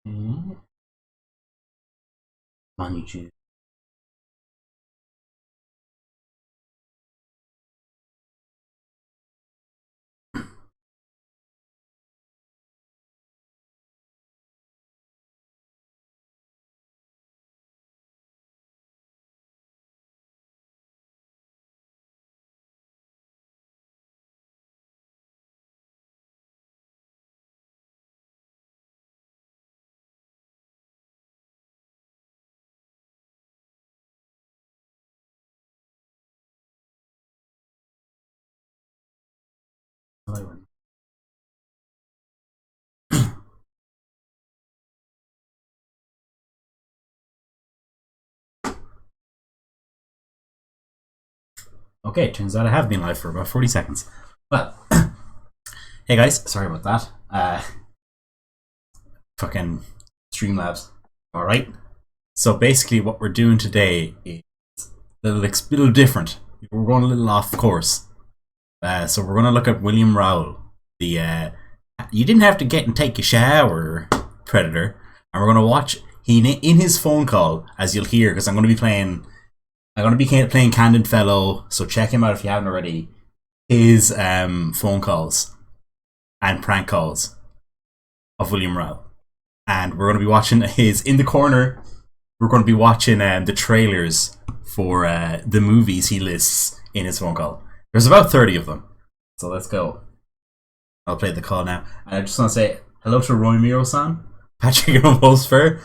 Come on, you choose. Okay, it turns out I have been live for about 40 seconds. Well, hey guys, sorry about that. Fucking Streamlabs. Alright. So basically what we're doing today is a little different. We're going a little off course. So we're going to look at William Rowell. The you didn't have to get and take a shower, Predator. And we're going to watch in his phone call, as you'll hear, because I'm going to be playing CandidFellow, so check him out if you haven't already. His phone calls and prank calls of William Rowell. And we're going to be watching his, in the corner, we're going to be watching the trailers for the movies he lists in his phone call. There's about 30 of them. So let's go. I'll play the call now. And I just want to say hello to Romeo-san, Patrick almost fair.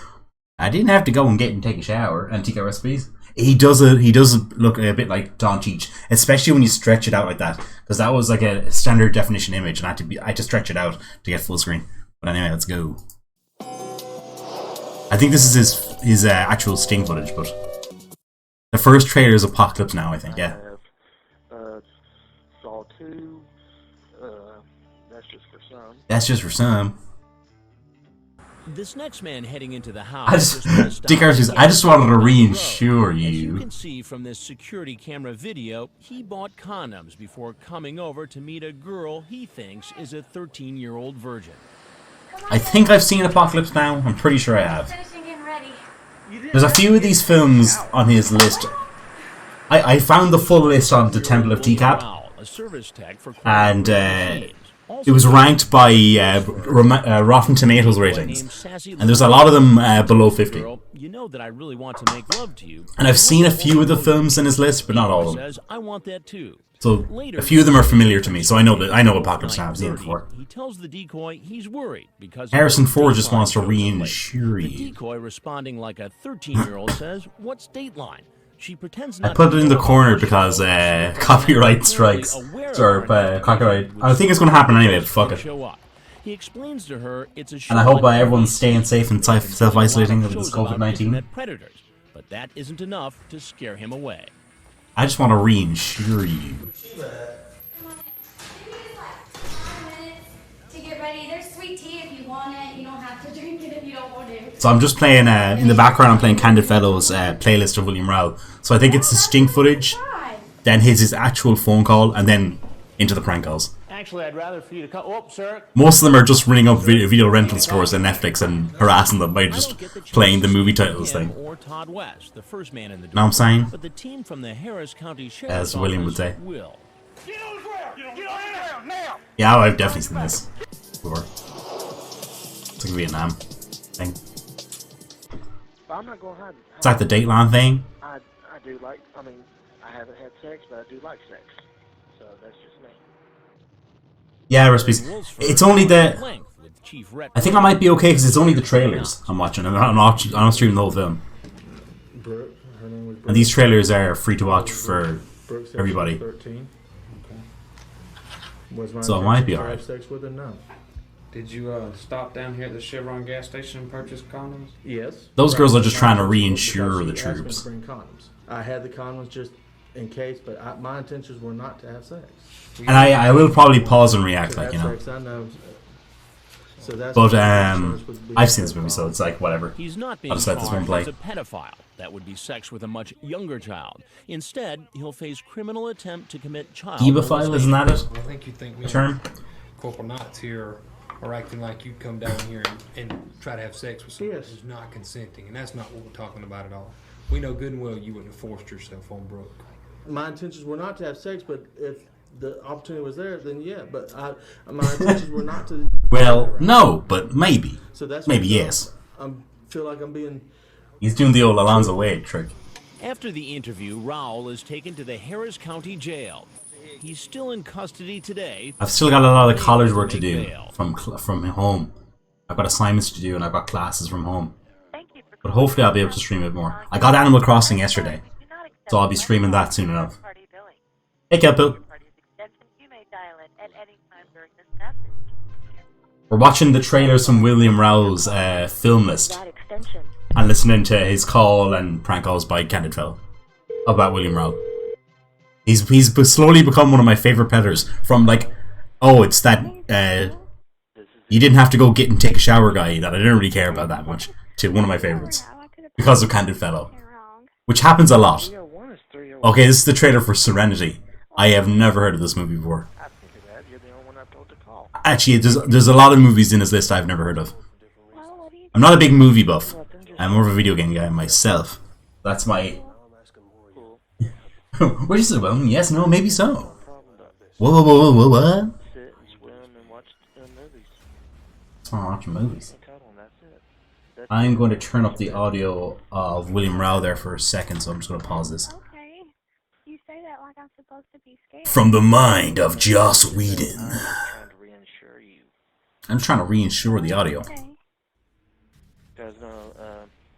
I didn't have to go and get and take a shower and take out recipes. He does look a bit like Don Cheech, especially when you stretch it out like that, because that was like a standard definition image, and I had to stretch it out to get full screen. But anyway, let's go. I think this is his actual Sting footage, but the first trailer is Apocalypse Now, I think. Yeah. Saw 2. That's just for some. That's just for some. This next man heading into the house. I just wanted to reassure you. As you can see from this security camera video, he bought condoms before coming over to meet a girl he thinks is a 13-year-old virgin. I think I've seen Apocalypse Now. I'm pretty sure I have. There's a few of these films on his list. I found the full list on the Temple of TCAP, and it was ranked by Rotten Tomatoes ratings, and there's a lot of them below 50. You know that I really want to make love to you. And I've seen a few of the films in his list, but not all of them. I want that too. So a few of them are familiar to me, so I know Apocalypse Now. I've seen it before. He tells the decoy he's worried because Harrison Ford just wants to reassure the you. decoy, responding like a 13-year-old, says, "What's Dateline?" She pretends I not put to it in the know corner about because it. copyright strikes. Or copyright. I think it's going to happen anyway, but fuck it. He explains to her it's a And I hope everyone's staying safe and self-isolating with this COVID-19. Predators, but that isn't enough to scare him away. I just want to reassure you. So I'm just playing, in the background I'm playing CandidFellow's playlist of William Rowell. So I think it's the Sting footage, then his actual phone call, and then into the prank calls. Actually, I'd rather for you to come. Oh, sir. Most of them are just ringing up video rental stores and Netflix and harassing them by just playing the movie titles thing. Or Todd West, the first man in the Know what I'm saying? But the team from the Harris County Sheriff's As William would say. Will. Get on the ground! Get on the ground now! Yeah, I've definitely seen this before. It's like a Vietnam thing. But I'm not going to hide. It's like the Dateline thing. I do like, I mean, I haven't had sex, but I do like sex. So that's just me. Yeah, recipes. It's only the... I think I might be okay because it's only the trailers I'm watching. I'm not streaming the whole film. And these trailers are free to watch for everybody. So it might be alright. Did you stop down here at the Chevron gas station and purchase condoms? Yes. Those girls are just trying to reinsure the troops. I had the condoms just in case, but my intentions were not to have sex. And I will probably pause and react, like, you know. I know. So that's But I've seen this movie, so it's like whatever. He's not being I'll just let this one charged play. as a pedophile. That would be sex with a much younger child. Instead, he'll face criminal attempt to commit child Evophile, isn't that it? I think you think The term? Corporal Knight's here or acting like you come down here and try to have sex with someone Yes. who's not consenting, and that's not what we're talking about at all. We know good and well you wouldn't have forced yourself on Brooke. My intentions were not to have sex, but if the opportunity was there, then yeah. But my intentions were not to. Well, no, but maybe. So that's Maybe what, yes. I feel like I'm being. He's doing the old Alonzo Wade trick. After the interview, Rowell is taken to the Harris County Jail. He's still in custody today. I've still got a lot of college work to do from home. I've got assignments to do and I've got classes from home. But hopefully I'll be able to stream it more. I got Animal Crossing yesterday, so I'll be streaming that soon enough. Hey, Kelpo. We're watching the trailers from William Rowell's film list and listening to his call and prank calls by CandidFellow about William Rowell. He's slowly become one of my favorite peddlers. From like, oh, it's that you didn't have to go get and take a shower guy that I didn't really care about that much, to one of my favorites because of CandidFellow, which happens a lot. Okay, this is the trailer for Serenity. I have never heard of this movie before. Actually, there's a lot of movies in his list I've never heard of. I'm not a big movie buff. I'm more of a video game guy myself. That's my... What you say, well, yes, no, maybe so. Whoa, what? What's wrong with watching movies? I'm going to turn up the audio of William Rowell there for a second, so I'm just going to pause this. Okay. You say that like I'm supposed to be scared. From the mind of Joss Whedon. I'm trying to reinsure the audio. Okay.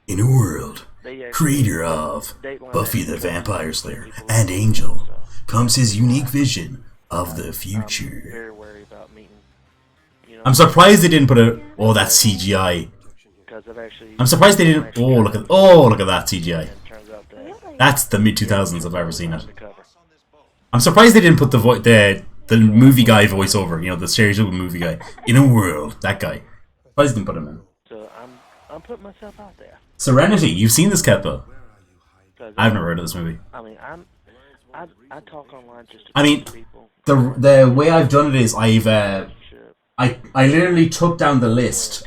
In a world, creator of Buffy the Vampire Slayer and Angel, comes his unique vision of the future. I'm surprised they didn't put a... Oh, that's CGI. I'm surprised they didn't... Oh, look at that CGI. That's the mid-2000s I've ever seen it. I'm surprised they didn't put the movie guy voiceover, you know, the stereotypical movie guy. In a world, that guy. Surprised they didn't put him in. So I'm putting myself out there. Serenity, you've seen this, Kepa? I've never heard of this movie. I mean, I talk online just to people. The way I've done it is I literally took down the list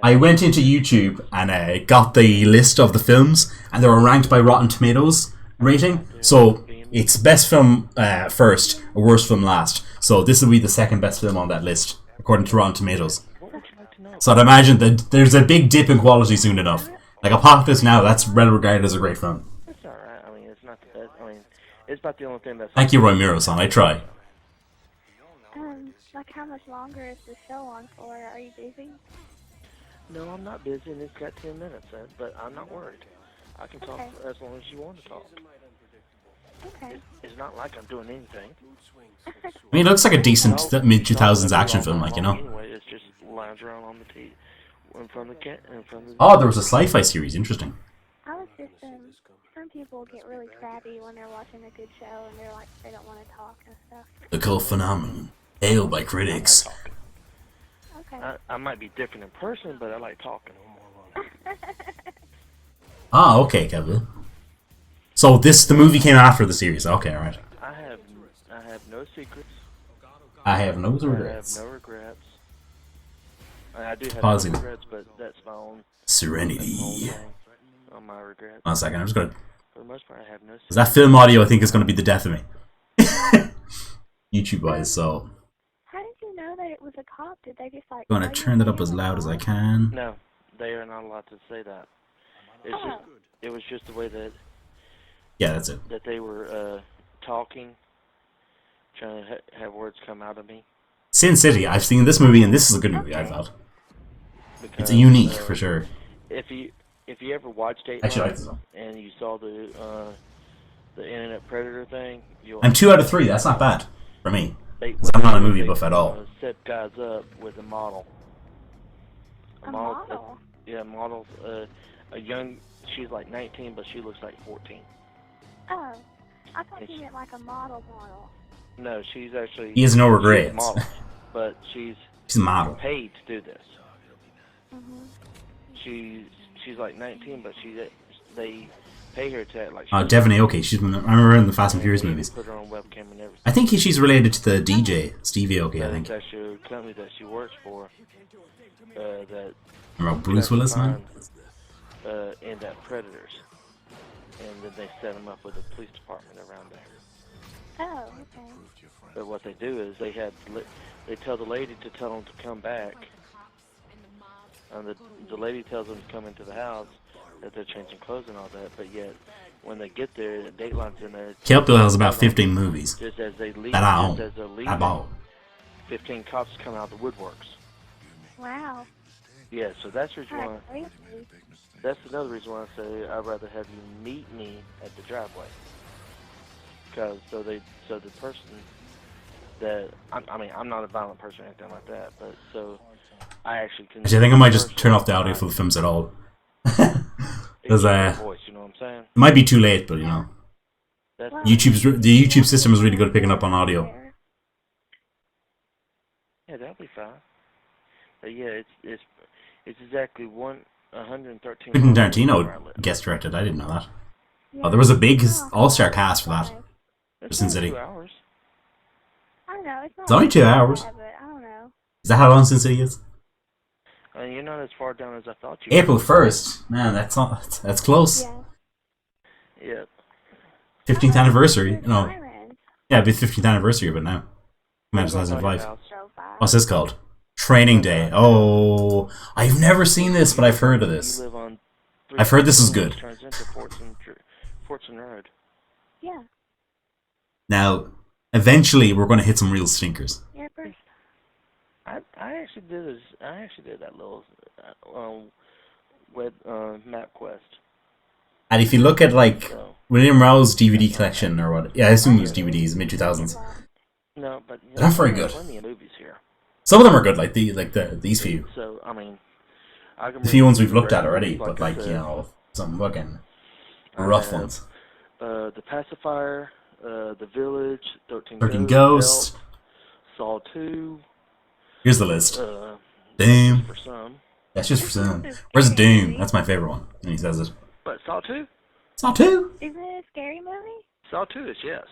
I went into YouTube and got the list of the films, and they were ranked by Rotten Tomatoes rating. So it's best film first, worst film last. So this will be the second best film on that list according to Rotten Tomatoes. So I'd imagine that there's a big dip in quality soon enough. Like Apocalypse Now, that's well regarded as a great film. It's alright. I mean, it's not the best. I mean, it's about the only thing that's... Thank you, Roy Miro-san. I try. Like how much longer is the show on for? Are you busy? No, I'm not busy, and it's got 10 minutes, but I'm not worried. I can talk as long as you want to talk. Okay. It's not like I'm doing anything. I mean, it looks like a decent mid-2000s action film, like, you know. Anyway, it's just lounge around on the TV in front of the Oh, there was a sci-fi series. Interesting. I was just some people get really crabby when they're watching a good show and they're like they don't want to talk and stuff. The cult phenomenon, hailed by critics. Okay. I might be different in person, but I like talking. Ah, okay, Kevin. So the movie came after the series. Okay, alright. I have no secrets. I have no regrets. I have no regrets. I do have Pausing. no regrets, but that's my own... Serenity. On my regrets. 1 second, I'm just gonna... For the most part, I have no secrets. That film audio, I think, is gonna be the death of me. YouTube-wise, so... How did you know that it was a cop? Did they just like... I'm gonna turn that up as loud as I can. No, they are not allowed to say that. It's just... It was just the way that... Yeah, that's it. That they were talking, trying to have words come out of me. Sin City, I've seen this movie, and this is a good movie, I thought. Because, it's unique, for sure. If you ever watched Dateline Actually, I like this one. And you saw the Internet Predator thing, I'm 2 out of 3, that's not bad, for me. Because I'm not a movie buff at all. Set guys up with a model. A model? Yeah, models. A young... She's like 19, but she looks like 14. Oh, I thought you meant like a model. No, she's actually... He has no regrets. Model, but she's a model. Paid to do this. Mm-hmm. She's like 19, but they pay her to act like Oh, Devon Aoki. I remember her in the Fast and Furious movies. Put her on webcam and everything. I think she's related to the DJ, Stevie Aoki, I think. That's actually a company that she works for. That Remember Bruce Willis, man? end up predators. And then they set them up with the police department around there. Oh, okay. But what they do is they tell the lady to tell them to come back. And the lady tells them to come into the house, that they're changing clothes and all that, but yet when they get there, the Dateline's in there. Kill Bill has about 15 movies. Just as they leave, That I own. just as they're leaving, I 15 cops come out of the woodworks. Wow. Yeah, so that's the reason why. That's crazy. That's another reason why I say I'd rather have you meet me at the driveway. Because so the person that I mean I'm not a violent person or anything like that, but so I actually can. Actually, I think I might just turn off the audio for the films at all. Because voice, you know what I'm saying? it might be too late, but you know, That's Well, the YouTube system is really good at picking up on audio. yeah, that'll be fine. But yeah, it's exactly 113. Quentin miles from where I Tarantino live. guest directed. I didn't know that. Yeah. Oh, there was a big all-star cast for that. It's Sin only City. 2 hours. I don't know. It's not It's only 2 bad, hours. but I don't know. Is that how long Sin City is? And you're not as far down as I thought you April 1st. Man, that's close. Yeah. were. Yeah. 15th anniversary. No, Sirens. yeah, it'd be 15th anniversary of it now. Man, 2005. So far. What's this called? Training Day. Oh, I've never seen this, but I've heard of this. You live on I've heard this is good. Turns into Fortson Road. Yeah. Now, eventually, we're going to hit some real stinkers. Yeah, first. I actually did that little map quest. And if you look at like So William Rowell's DVD collection or what, yeah, I assume it was DVDs, mid 2000s. no, but They're not very there's good. plenty of movies here. Some of them are good, like these few. So I mean, I can The few ones we've bring looked at already, like but I like said, you know, some fucking I rough have, ones. The Pacifier, The Village, 13 Ghosts. Help, Saw 2. Here's the list. Doom. Doom. For some. That's just for some. Where's Doom? That's my favorite one. And he says it. But Saw 2? It's not 2. Isn't it a scary movie? Saw 2 is yes.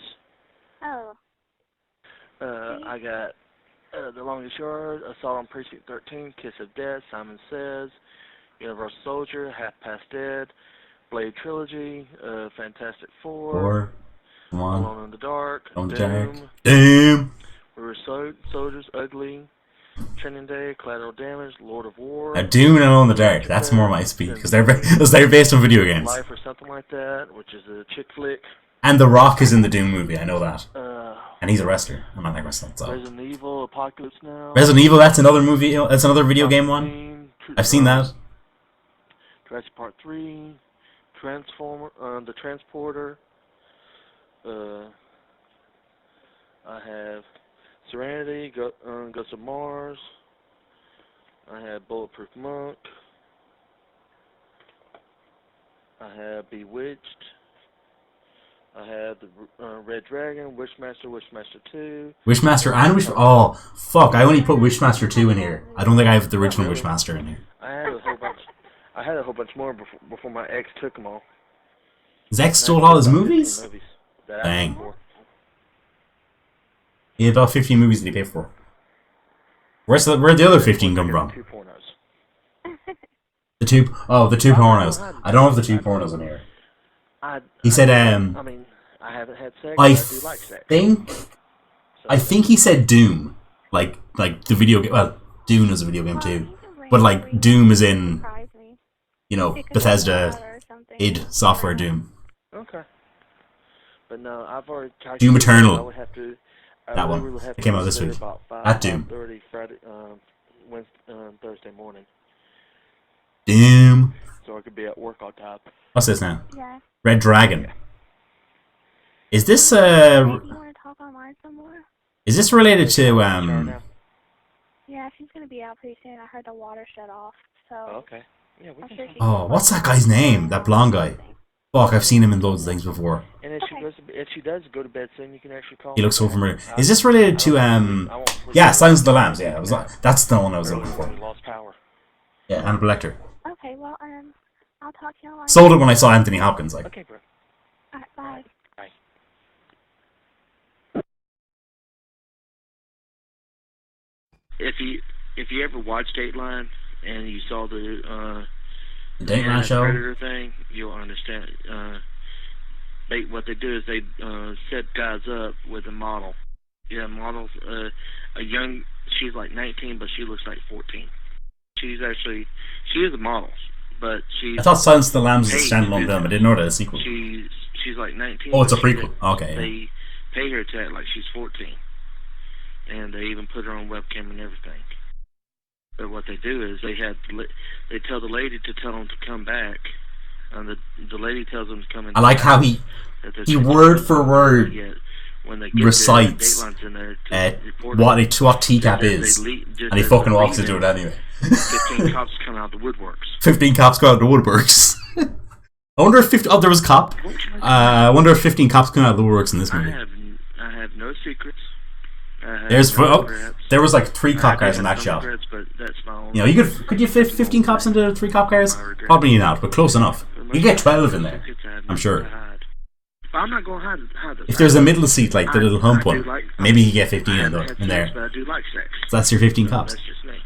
Oh. I got The Longest Yard, Assault on Precinct 13, Kiss of Death, Simon Says, Universal Soldier, Half Past Dead, Blade Trilogy, Fantastic Four, 4. Come on. Alone in the Dark, On the Doom, dark. Doom. River Soldiers, Ugly, Training Day, Collateral Damage, Lord of War, Doom and Alone in the Dark. That's more my speed because they're based on video games. Life or something like that, which is a chick flick. And The Rock is in the Doom movie. I know that. Uh, And he's a wrestler. I'm not like wrestling. So. Resident Evil, Apocalypse Now, Resident Evil. That's another movie. That's another video game one. I've seen that. Jurassic Park 3, Transformer, The Transporter. I have Serenity, Ghost of Mars. I have Bulletproof Monk. I have Bewitched. I have the Red Dragon, Wishmaster 2. Wishmaster and Oh, fuck. I only put Wishmaster 2 in here. I don't think I have the original Wishmaster in here. I had a whole bunch. I had a whole bunch more before my ex took them all. Zex stole all his movies? That I Dang. paid for. He had about 15 movies that he paid for. Where'd the other 15 come from? 2 pornos. The two pornos. I don't have the 2 pornos in here. He said, I mean, I haven't had sex. I but I do like sex. I think he said Doom. Like the video game. Well, Dune is a video game too. But like Doom is in, Surprise me. you know, It could be out Bethesda or something. id Software Doom. Okay. But no, I've already calculated. Doom Eternal. I would have to. That one. Would have It came to out this be there week. About 5, That Doom. 5:30 Friday, Thursday morning, Doom. so I could be at work on time. What's this now? Yeah. Red Dragon. Is this Wait, you want to talk online some more? is this related to Yeah, she's going to be out pretty soon. I heard the water shut off, so... Oh, okay. Yeah, we I'm can. sure she Oh, what's that guy's name? That blonde guy. Fuck, I've seen him in loads of things before. And if she does go to bed soon, you can actually call. He me looks so back. familiar. Is this related to I won't yeah, Silence of the Lambs, yeah. That's the one I was looking Early for. when we lost power. Yeah, Hannibal Lecter. Okay, well, I'll talk to you later. Sold it when I saw Anthony Hopkins. Like, Okay, bro. Alright, bye. If you ever watched Dateline and you saw the Dateline show. Predator thing, you'll understand. What they do is they set guys up with a model. Yeah, models. A young. She's like 19, but she looks like 14. She is a model, but she's. I thought Silence of the Lambs was a standalone film. I didn't know that a sequel. She's like 19. Oh, it's a prequel. Okay. They pay her to act like she's 14, and they even put her on webcam and everything. But what they do is they tell the lady to tell them to come back, and the lady tells them to come in. I like how he word for word recites what TCAP is, and he fucking walks into it anyway. 15 cops come out of the woodworks. 15 cops go out the woodworks. I wonder if there was a cop. I wonder if 15 cops come out of the woodworks in this movie. I have no secrets. There was like 3 cop cars in that shot. You know, could you fit 15 cops into 3 cop cars? Probably not, but close enough. You get 12 in there, I'm sure. But I'm not going to hide if there's a middle seat, like the little hump one, maybe you get 15 in there. But I do like sex. So that's your 15 cops. That's just me.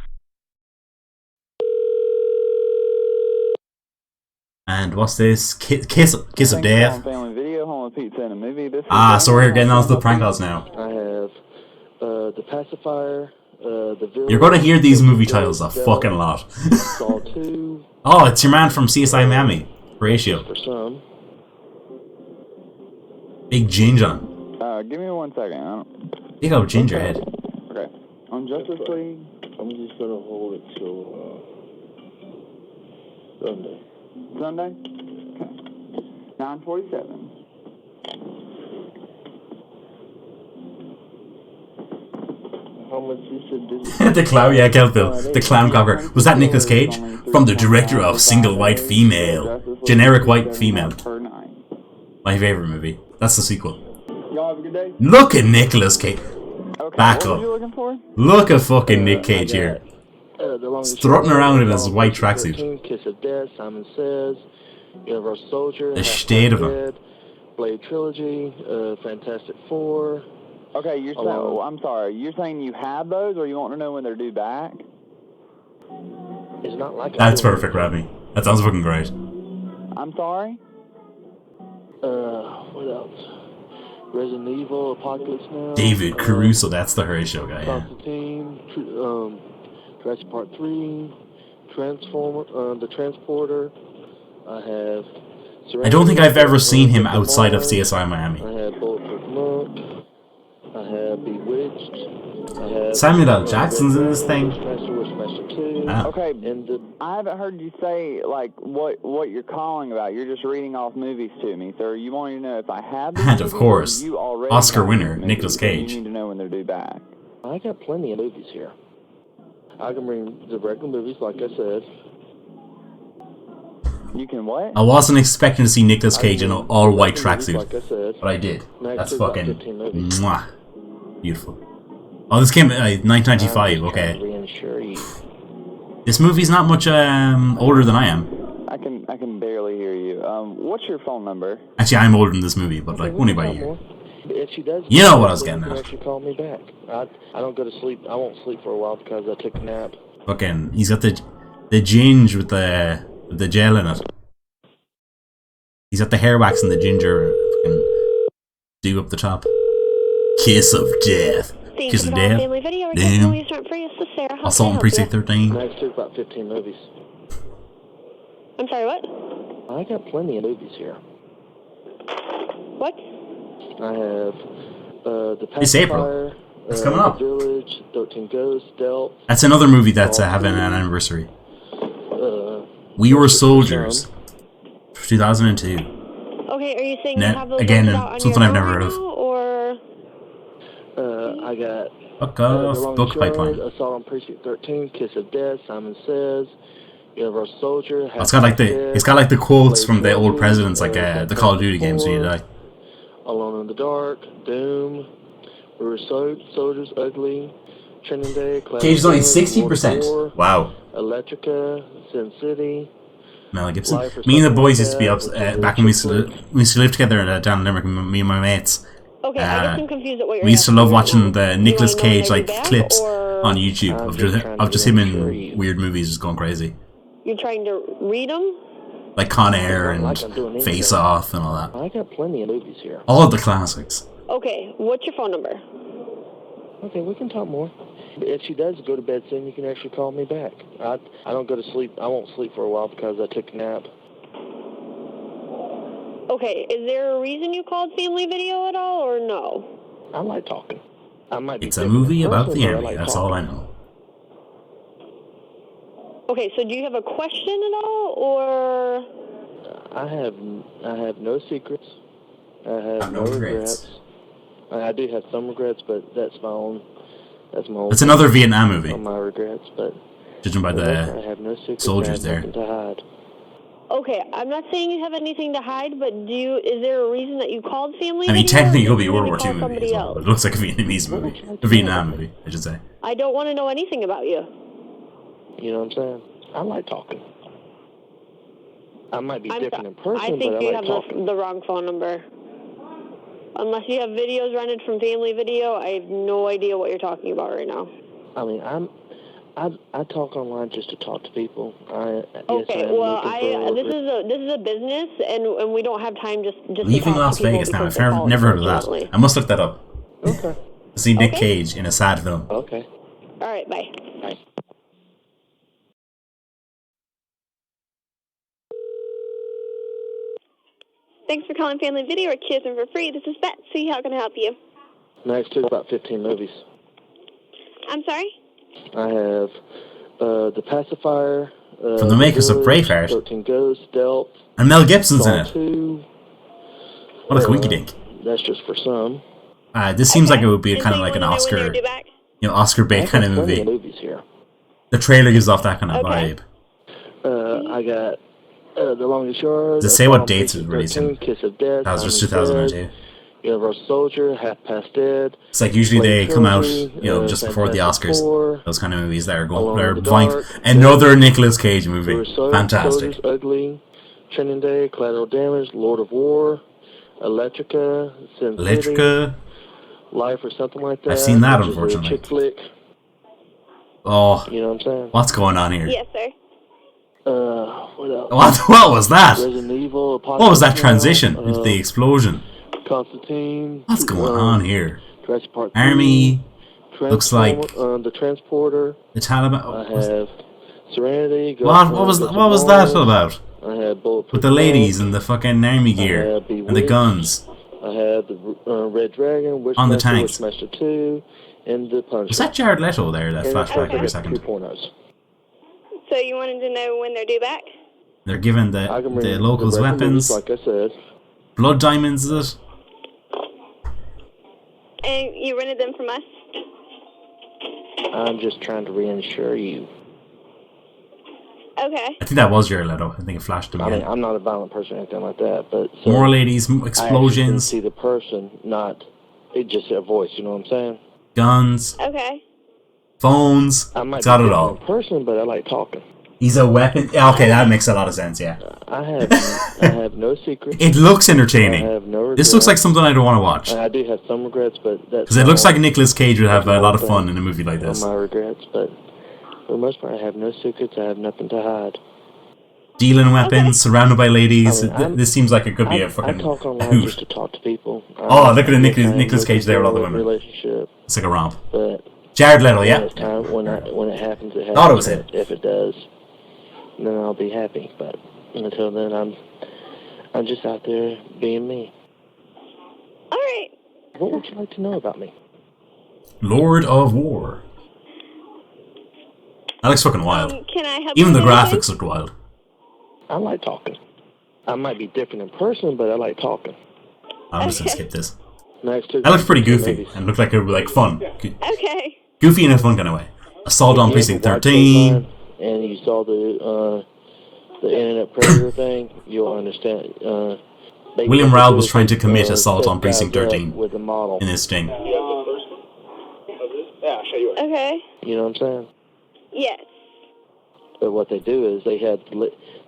And what's this? Kiss of Death. Family video, home with pizza and a movie. So we're getting on to the prank calls now. I have the pacifier, the village. You're gonna hear these movie titles a fucking lot. Saw 2. Oh, it's your man from CSI Miami, Horatio. For some. Big ginger. Give me 1 second. Big old ginger head. Okay. On Justice League, I'm just gonna hold it till Sunday. Sunday? Okay. 9:47. How much you said The clown, yeah, Kelville. The clown cocker. Was that Nicolas Cage? From the director of Single White Female. Generic White Female. My favorite movie. That's the sequel. Y'all have a good day. Look at Nicolas Cage. Okay, Back what up. were you looking for? Look at fucking Nick Cage here. Strutting around in his white tracksuit. Kiss of Death, Simon Says, Universal Soldier, The state of him. Blade Trilogy, Fantastic Four. Okay, I'm sorry. You're saying you have those, or you want to know when they're due back? It's not like That's perfect, Rodney. That sounds fucking great. I'm sorry? What else? Resident Evil, Apocalypse Now. David Caruso, that's the Horatio guy. Yeah. Constantine, Jurassic Park 3, The Transporter. I have. I don't think I've ever seen him outside of CSI Miami. I have Bulletproof Monk. I have Bewitched. I have Samuel L. Jackson's in this thing. Wishmaster 2. Ah. Okay, And I haven't heard you say, like, what you're calling about. You're just reading off movies to me. So are you wanting to know if I have these And of movies, course, or you already Oscar have winner, these movies Nicolas and Cage. You need to know when they're due back. I got plenty of movies here. I can bring the regular movies, like I said. You can what? I wasn't expecting to see Nicolas Cage in an all-white tracksuit, Like I said. but I did. That's about fucking 15 movies. mwah. Beautiful. Oh, this came 1995. Okay. Reinsure you. This movie's not much older than I am. I can barely hear you. What's your phone number? Actually, I'm older than this movie, but like only by a year. If she does, You know what I was getting at. She call me back. I don't go to sleep. I won't sleep for a while because I took a nap. Fucking, he's got the ginge with the gel in it. He's got the hair wax and the ginger fucking do up the top. Kiss of Death. Kiss of Death. Damn. Assault on Precinct 13. I took about 15 movies. I'm sorry, what? I got plenty of movies here. What? I have the Pacifier. It's April. It's coming up. The Village, 13 Ghosts, Dealt. That's another movie that's having an anniversary. We Were Soldiers. 2002. Okay, are you saying you have those Again, listed out on something your I've never own heard of. now, or? I got Fuck off, Book Pipeline. Assault on Precinct 13, Kiss of Death, Simon Says, Universal Soldier. It's got like the quotes from the old presidents, like the Call of Duty games when you die. Alone in the Dark, Doom, We Were Soldiers, Ugly, Training Day, Cage is only 60%. Wow. Electrica, Sin City. Mel Gibson. Me and the boys used to be up back when we used to live together down in Limerick. Me and my mates. Okay, I guess I'm confused at what you're We used to asking love right watching now. the You Nicolas wanna know when Cage they're like back, clips or on YouTube of just him in weird movies, just going crazy, you're trying to read them? like Con Air and Face Off and all that. I got plenty of movies here. All of the classics. Okay, what's your phone number? Okay, we can talk more. If she does go to bed soon, you can actually call me back. I don't go to sleep. I won't sleep for a while because I took a nap. Okay, is there a reason you called Family Video at all, or no? I like talking. I might be It's a movie about the person, but I army. like That's talking. all I know. Okay, so do you have a question at all, or? I have no secrets. I have no regrets. I do have some regrets, but that's my own. It's another Vietnam movie. On my regrets, but judging by I the have no secrets, soldiers I have there. nothing to hide. Okay, I'm not saying you have anything to hide, but is there a reason that you called Family I mean, Video, technically, it or could be did a you World War maybe II call movie as somebody well. else? It looks like a Vietnamese movie. A Vietnam movie, I should say. I don't want to know anything about you. You know what I'm saying? I like talking. I might be different in person, I think but you I like have talking. the wrong phone number. Unless you have videos rented from Family Video, I have no idea what you're talking about right now. I mean, I talk online just to talk to people. Okay, well, this is a business, and we don't have time just to Leaving talk Las to people Vegas now. because I've they call, never heard of unfortunately. that. I must look that up. Okay. To see Nick Cage in a sad film. Okay. All right, bye. Bye. Thanks for calling Family Video or Kids for free. This is Betsy. How can I help you? Next to about 15 movies. I'm sorry? I have The Pacifier. From the makers of Village, Braveheart. 13 Ghosts, Stealth. And Mel Gibson's in Saw it. 2. What a quinky dink. That's just for some. This seems like it would be kind of like an Oscar, Oscar bait kind of movie. Movies here. The trailer gives off that kind of vibe. I got The Longest Yard. Does it say what dates it was released in? Kiss of Death. That was just 2002. Universal Soldier, Half Past Dead. It's like usually they come out, Trilogy, just before the Fantastic Oscars. Four, Those kind of movies that are Alone they're in the vying. Dark, Another Nicolas Cage movie. Suicide Fantastic. Soldiers, Ugly, Training Day, Collateral Damage, Lord of War, Electrica, Sin City, Electrica. Life or something like that. I've seen that, which is a unfortunately. chick flick. Oh, You know what I'm saying? what's going on here? Yes, sir. What else? What was that? Resident Evil, What was that Apocalypse transition Now, into the explosion? Constantine. What's going on here? Jurassic Park 3, Army looks like The Transporter. the Taliban. I have Serenity. What was that about? I have Bulletproof With the ladies and the fucking army gear and the guns I have the Red Dragon, Wishmaster, on the tanks. Wishmaster 2, and the Punisher. Was that Jared Leto there? That And flashback for a I got second. 2.0s. So you wanted to know when they're due back? They're giving the locals weapons. Like I said. Blood diamonds, is it? And you rented them from us? I'm just trying to reinsure you. Okay. I think that was Jared Leto. I think it flashed him I mean, again. I'm not a violent person or anything like that, but so More ladies, I actually explosions, see the person, not it just a voice. You know what I'm saying? guns, Okay. phones. I might It's got be it a all. different person, but I like talking. He's a weapon. Yeah, okay, that makes a lot of sense. Yeah, I have no secrets. it looks I entertaining. have no regrets. This looks like something I don't want to watch And I do have some regrets, but that's because it looks all- like Nicolas Cage would have a that's lot of all fun in a movie like on this. my regrets, but for the most part, I have no secrets. I have nothing to hide. Dealing weapons, surrounded by ladies. I mean, This seems like it could be I a fucking talk online hoot. just to talk to people. Oh, look at the I'm Nicolas looking Cage there with all the for a women. Relationship, It's like a romp. but Jared Leto, when yeah. it's time, when it happens, it happens. Thought it was him. If it does, then I'll be happy. But until then, I'm just out there being me. All right. What would you like to know about me? Lord of War. That looks fucking wild. Can I help Even you the with anything? graphics look wild. I like talking. I might be different in person, but I like talking. I'm just gonna skip this. Next to That looks pretty goofy and looked like it would be like fun. Okay. Goofy in a fun kind of way. Assault on If you Precinct ever watched 13. Online and you saw the internet predator thing, you'll understand. William Rowell was trying to commit assault on set guys Precinct up 13 with a model. in his sting. Okay. You know what I'm saying? Yes. But what they do is they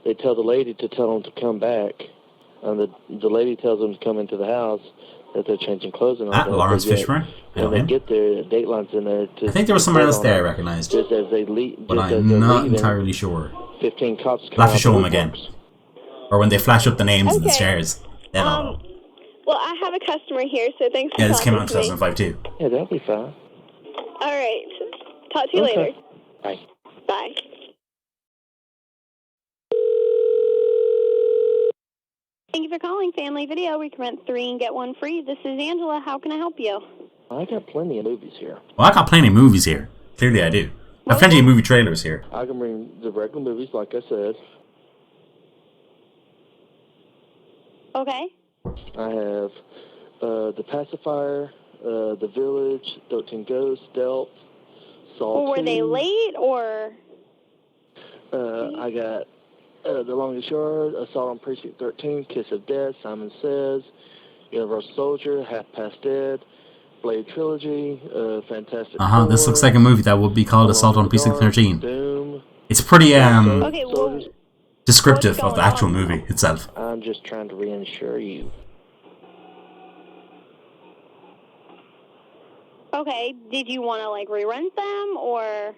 they tell the lady to tell them to come back. And the lady tells them to come into the house, that they're changing clothes and all that. Lawrence Fishburne. When they get there, Dateline's in there. I think there was someone else there I recognized. Just as they leave, but I'm not entirely sure. 15 cops come I'll have to out show the them again. Or when they flash up the names in the stairs. Then I'll know. Well, I have a customer here, so thanks for Yeah, this came out in talking to 2005 too. Yeah, that'll be fine. All right. Talk to you later. Bye. Bye. Thank you for calling Family Video. We can rent 3 and get 1 free. This is Angela. How can I help you? I got plenty of movies here. Well, I got plenty of movies here. Clearly I do. I have plenty of movie trailers here. I can bring the regular movies, like I said. Okay. I have The Pacifier, The Village, 13 Ghosts, Delp, Saw Well, were 2. they late or? I got The Longest Yard, Assault on Precinct 13, Kiss of Death, Simon Says, Universal Soldier, Half Past Dead, Blade Trilogy, Fantastic Four, This looks like a movie that would be called Assault on Precinct 13. Doom. It's pretty Okay, well, descriptive of the actual movie itself. I'm just trying to reinsure you. okay. Did you want to like re-rent them or?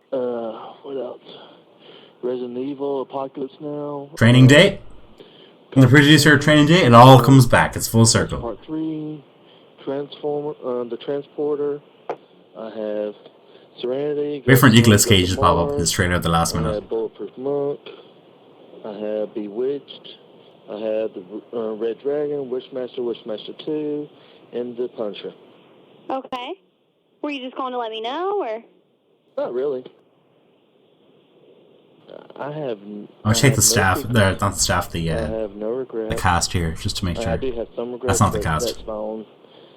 What else? Resident Evil, Apocalypse Now. Training Day. And the producer of Training Day, it all comes back. It's full circle. Part 3, The Transporter. I have Serenity. Wait for Nicolas Cage to pop up in this trailer at the last I minute. have Bulletproof Monk. I have Bewitched. I have the Red Dragon, Wishmaster 2, and The Punisher. Okay. Were you just calling to let me know or? Not really. I have. I'll check the staff. Not the staff. I have no regrets. The cast here, just to make sure. I do have some regrets. That's not the but cast. That's my own,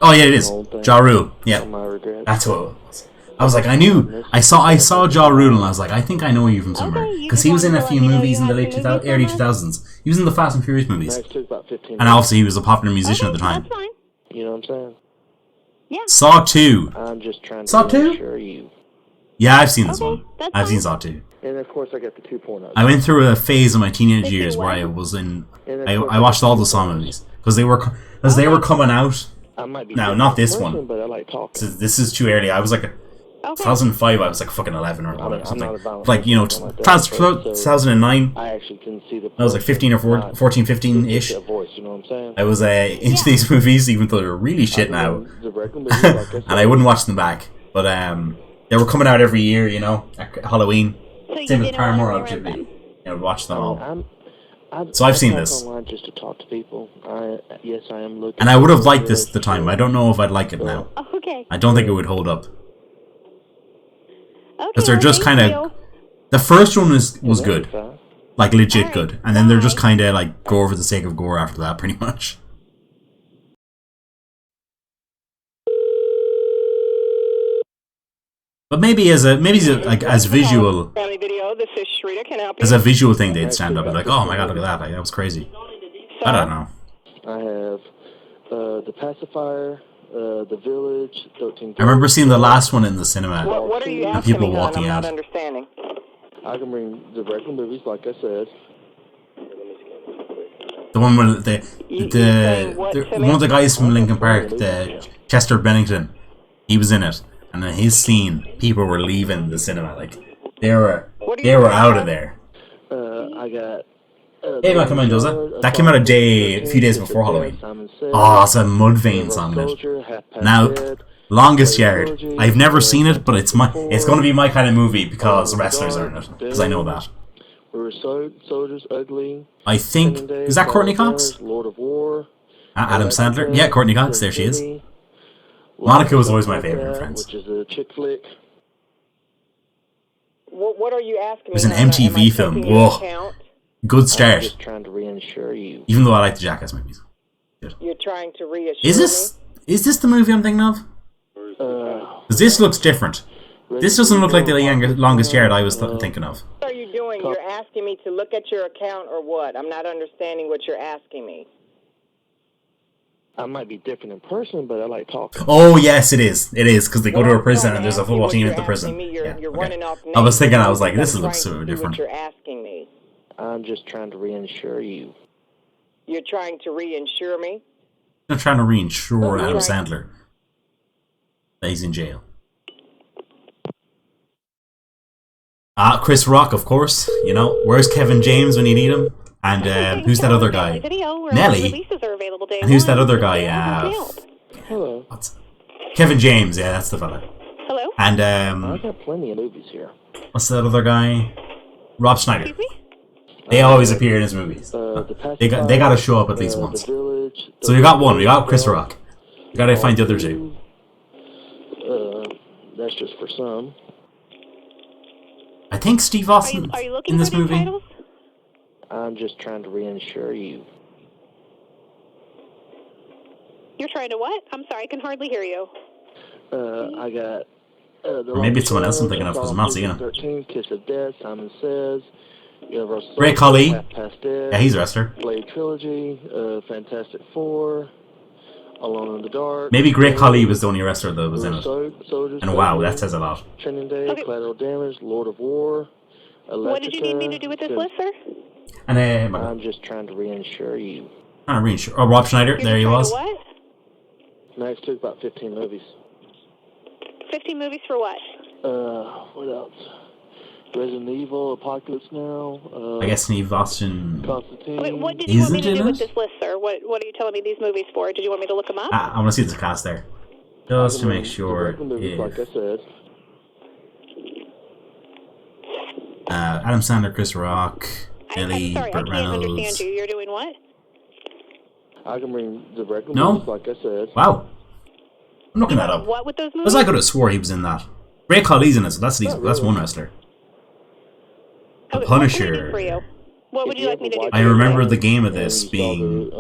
Oh yeah, it is. Ja Rule. Yeah, my regrets. that's what it was. I was like, I knew. I saw Ja Rule, and I was like, I think I know you from somewhere because he was in a few movies in the early 2000s. He was in the Fast and Furious movies, Max took about 15 and obviously he was a popular musician at the time. That's fine. You know what I'm saying? Yeah. Saw 2. I'm just trying to Saw 2? reassure you. Yeah, I've seen this one. that's I've fine. seen Saw 2. And of course, I got the 2.0. I went through a phase of my teenage years where I was in. I watched all the Saw movies because they were coming out. I might be Now, not this person, one. but I like talking. This is too early. I was like, 2005. I was like fucking 11 or I'm not a something. violent Like, you know, person like that, so 2009. I actually can see the. I was like 15 or 14, 15 ish. Voice, you know what I'm saying? I was into these movies, even though they're really shit now, The regular movies, like I said. and I wouldn't watch them back. But they were coming out every year, you know, at Halloween. So you Same with didn't Paramore, want to I'd re-rent them? you know, watch them all. So I've seen this. Online just to talk to people. Yes, I am looking. And I would have liked this at the time. I don't know if I'd like it now. Okay. I don't think it would hold up. Okay. Because they're just kind of. The first one was good. Like, legit good. And then they're just kind of like gore for the sake of gore after that, pretty much. But maybe as visual. Family Video, this is Shrita. Can I help you? As a visual thing, they'd stand up and be like, oh my god, look at that. Like, that was crazy. I don't know. I have The Pacifier, The Village, 13 I remember seeing the last one in the cinema. What are you and asking people me, hon? walking I'm out. not understanding. I can bring the regular movies, like I said. The one where one of the guys from Linkin Park, the Chester Bennington, he was in it, and in his scene, people were leaving the cinema. Like they were out of there. I got. Hey, Michael Mendoza. That came out a few days before Halloween. Oh, it's a Mudvayne song in it. Now, Longest Yard. I've never seen it, but it's going to be my kind of movie because wrestlers are in it. Because I know that. We were soldiers, ugly. I think is that Courtney Cox? Lord of War. Adam Sandler. Yeah, Courtney Cox. There she is. Monica was always my favorite in Friends. Which is a chick flick. What are you asking me? It was an hon? Am I MTV film. taking into Whoa. account? Good start. I'm just trying to reinsure you. Even though I like the Jackass movies. You're trying to reassure Is this the movie I'm thinking of? Because this looks different. This doesn't look like the Longest Yard I was thinking of. What are you doing? You're asking me to look at your account or what? I'm not understanding what you're asking me. I might be different in person, but I like talking. Oh yes, it is. It is because they go to a prison and there's a football team at the prison. You're running off I was thinking, I was like, this looks so different. What you're asking me. I'm just trying to reinsure you. You're trying to reinsure me? I'm trying to reinsure Adam Sandler that he's in jail. Chris Rock, of course. You know, where's Kevin James when you need him? And who's that other guy? Nelly. And who's that other guy? Hello. Kevin James. Yeah, that's the fella. Hello. And I got plenty of movies here. what's that other guy? Rob Schneider. They always appear in his movies. They got to show up at least once. So you got one. You got Chris Rock. You got to find the other two. That's just for some. I think Steve Austin Are you looking in this for these movie. titles? I'm just trying to reinsure you. You're trying to what? I'm sorry, I can hardly hear you. I got. Or maybe it's someone else I'm thinking of because I'm not seeing him. 13, Kiss of Death, Simon Says, Universal Ray Soldier, Cully. Half Past Dead, Yeah, he's a wrestler. Blade Trilogy, Fantastic Four, Alone in the Dark. Maybe Greg Cully was the only wrestler that was in it. Soldiers, And wow, that says a lot. Training Day, Collateral Damage, Lord of War. What did you need me to do with this list, sir? And I'm just trying to reinsure you. reinsure. Oh, Rob Schneider. You're There he trying was. to what? Max took about 15 movies. 15 movies for what? What else? Resident Evil, Apocalypse Now. I guess Steve Austin. Constantine. Wait, what did you want me to Isn't do it? with this list, sir? What are you telling me these movies for? Did you want me to look them up? I want to see the cast there. Just to make sure. Movies, like I said. Adam Sandler, Chris Rock, Ellie, I'm sorry, Burt I can't Reynolds. understand you. You're doing what? I can bring the regular No? movies, like I said. Wow. I'm looking that up. What with those movies? Because I could have swore he was in that. Ray Cully's in it, so that's one wrestler. The Okay, Punisher. What can I do for you? What would you like me to do? I remember the game of this being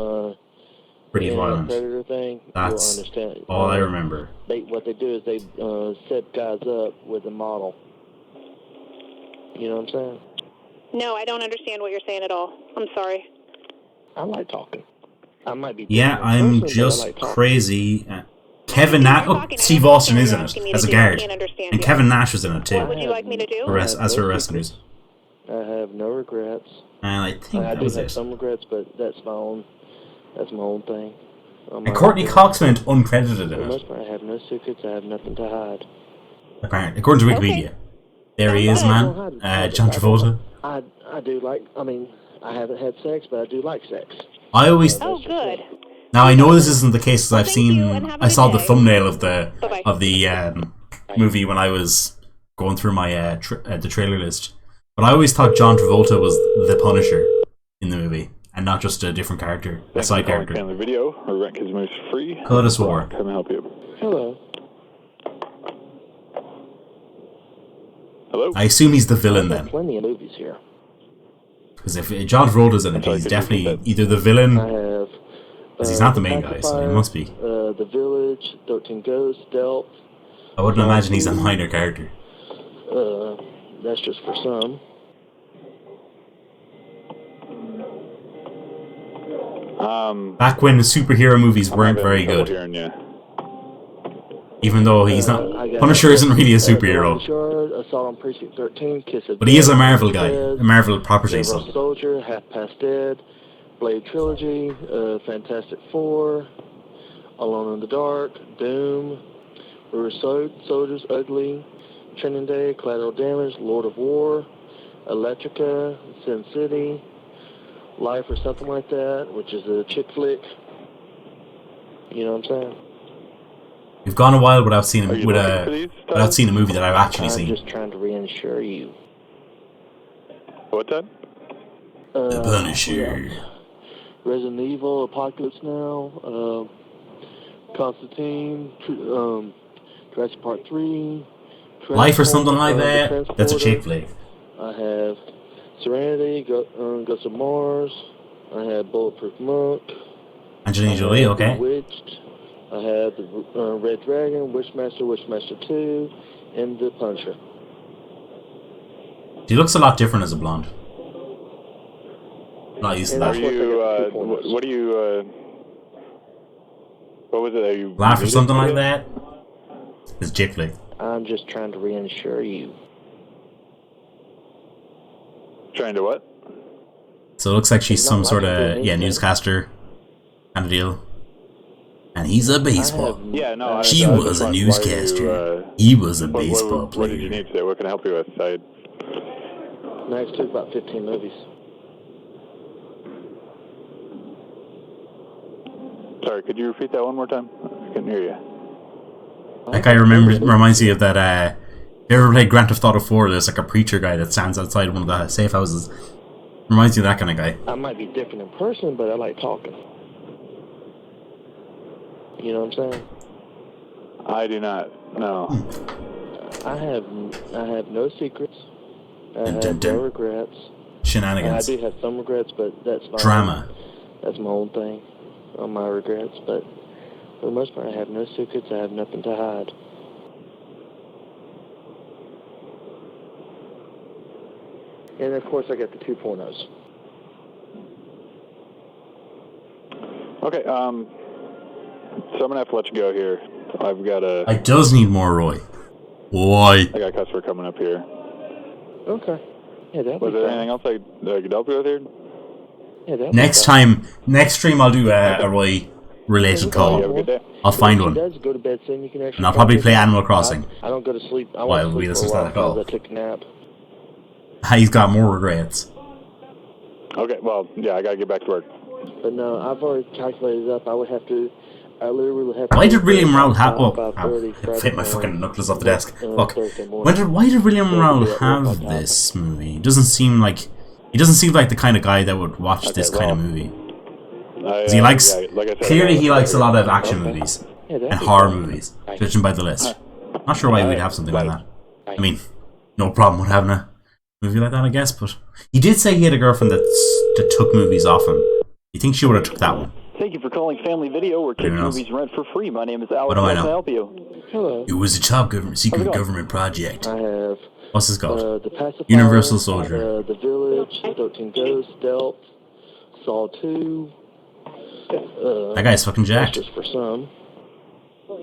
pretty the violent. Predator thing, That's you'll understand. all I remember. What they do is they set guys up with a model. You know what I'm saying? No, I don't understand what you're saying at all. I'm sorry. I like talking. I might be. Yeah, I'm just like talking. crazy. Kevin Nash. Oh, Steve Austin is in it as a guard, and Kevin Nash was in it too. What would you like me to do? As for wrestlers. I have no regrets. And I think I that do was have it. some regrets, but that's my own thing. And Courtney Cox went uncredited in it. I have no secrets. I have nothing to hide. Apparently, according to Wikipedia. There he is, man. John Travolta. I do like. I mean, I haven't had sex, but I do like sex. I always. Oh, good. Now I know this isn't the case because I saw the thumbnail of the movie when I was going through my the trailer list. But I always thought John Travolta was the Punisher in the movie, and not just a different character, a side character. Family Video, or rent kids movies free. Could have swore. How can I help you? Hello. Hello. I assume he's the villain then, Plenty of movies here. because if John Travolta's in it, he's definitely either the villain, I have. because he's not the main guy, so he must be. The Village, 13 Ghosts, Stealth. I wouldn't imagine he's a minor character. That's just for some. Back when superhero movies weren't very good. Even though he's not. Punisher isn't really a superhero. Assault on Precinct 13, Kiss of But he is a Death, Marvel guy. A Marvel property. Universal So. Soldier, Half Past Dead, Blade Trilogy, Fantastic Four, Alone in the Dark, Doom, River Soldiers, Ugly, Training Day, Collateral Damage, Lord of War, Electrica, Sin City, Life or something like that, which is a chick flick. You know what I'm saying? We've gone a while without seeing without seeing a movie that I've actually seen. I'm just trying to reinsure you. What's that? The Punisher. Resident Evil, Apocalypse Now, Constantine, Jurassic Park 3. Life or something like that. That's a chick flick. I have Serenity, Ghost of Mars. I have Bulletproof Monk. Angelina Jolie, okay. Bewitched. I have the Red Dragon, Wishmaster 2, and The Punisher. She looks a lot different as a blonde. Not used to that. What do you, what was it that you... Laugh or something like that? It's chick flick. I'm just trying to reinsure you. Trying to what? So it looks like she's some sort of newscaster kind of deal. And he's a baseball. Yeah, no. She was a newscaster. He was a baseball player. What did you need today? What can I help you with? Next to about 15 movies. Sorry, could you repeat that one more time? I couldn't hear you. That guy reminds me of that. You ever played Grand Theft Auto 4? There's like a preacher guy that stands outside one of the safe houses. Reminds you of that kind of guy. I might be different in person, but I like talking. You know what I'm saying? I do not. No. I have no secrets. I have no regrets. Shenanigans. I do have some regrets, but that's fine. Drama. That's my own thing on my regrets, but for the most part, I have no secrets. I have nothing to hide. And of course, I got the 2.0s. Okay, so I'm gonna have to let you go here. I've got a... I does need more Roy. Why? I got a customer coming up here. Okay. Yeah, that was there anything else I could help you with here? Yeah, next stream I'll do a Roy related call. I'll find one. Does go to bed soon, you can actually And I'll probably play Animal Crossing. I don't go to sleep. I While we listen to that call. I took a nap. He's got more regrets. Okay, well, yeah, I gotta get back to work. But no, I've already calculated it up. I would have to. I literally would have to. Why did William Rowell have? Oh, I hit my fucking knuckles off the desk. Look, why did William Rowell have this movie? He doesn't seem like the kind of guy that would watch this kind of movie. He likes clearly he likes a lot of action movies and horror movies, judging by the list. Not sure why we'd have something like that. I mean, no problem with having a movie like that, I guess. But he did say he had a girlfriend that took movies off him. You think she would have took that one? Thank you for calling Family Video, where kids' movies rent for free. My name is Alex. What do I know? How can I help you? Hello. It was a top secret government project. I have. What's this called? The Pacifier, Universal Soldier. The Village, 13 Ghosts, Stealth, Saw 2. That guy's fucking jacked. Just for some. So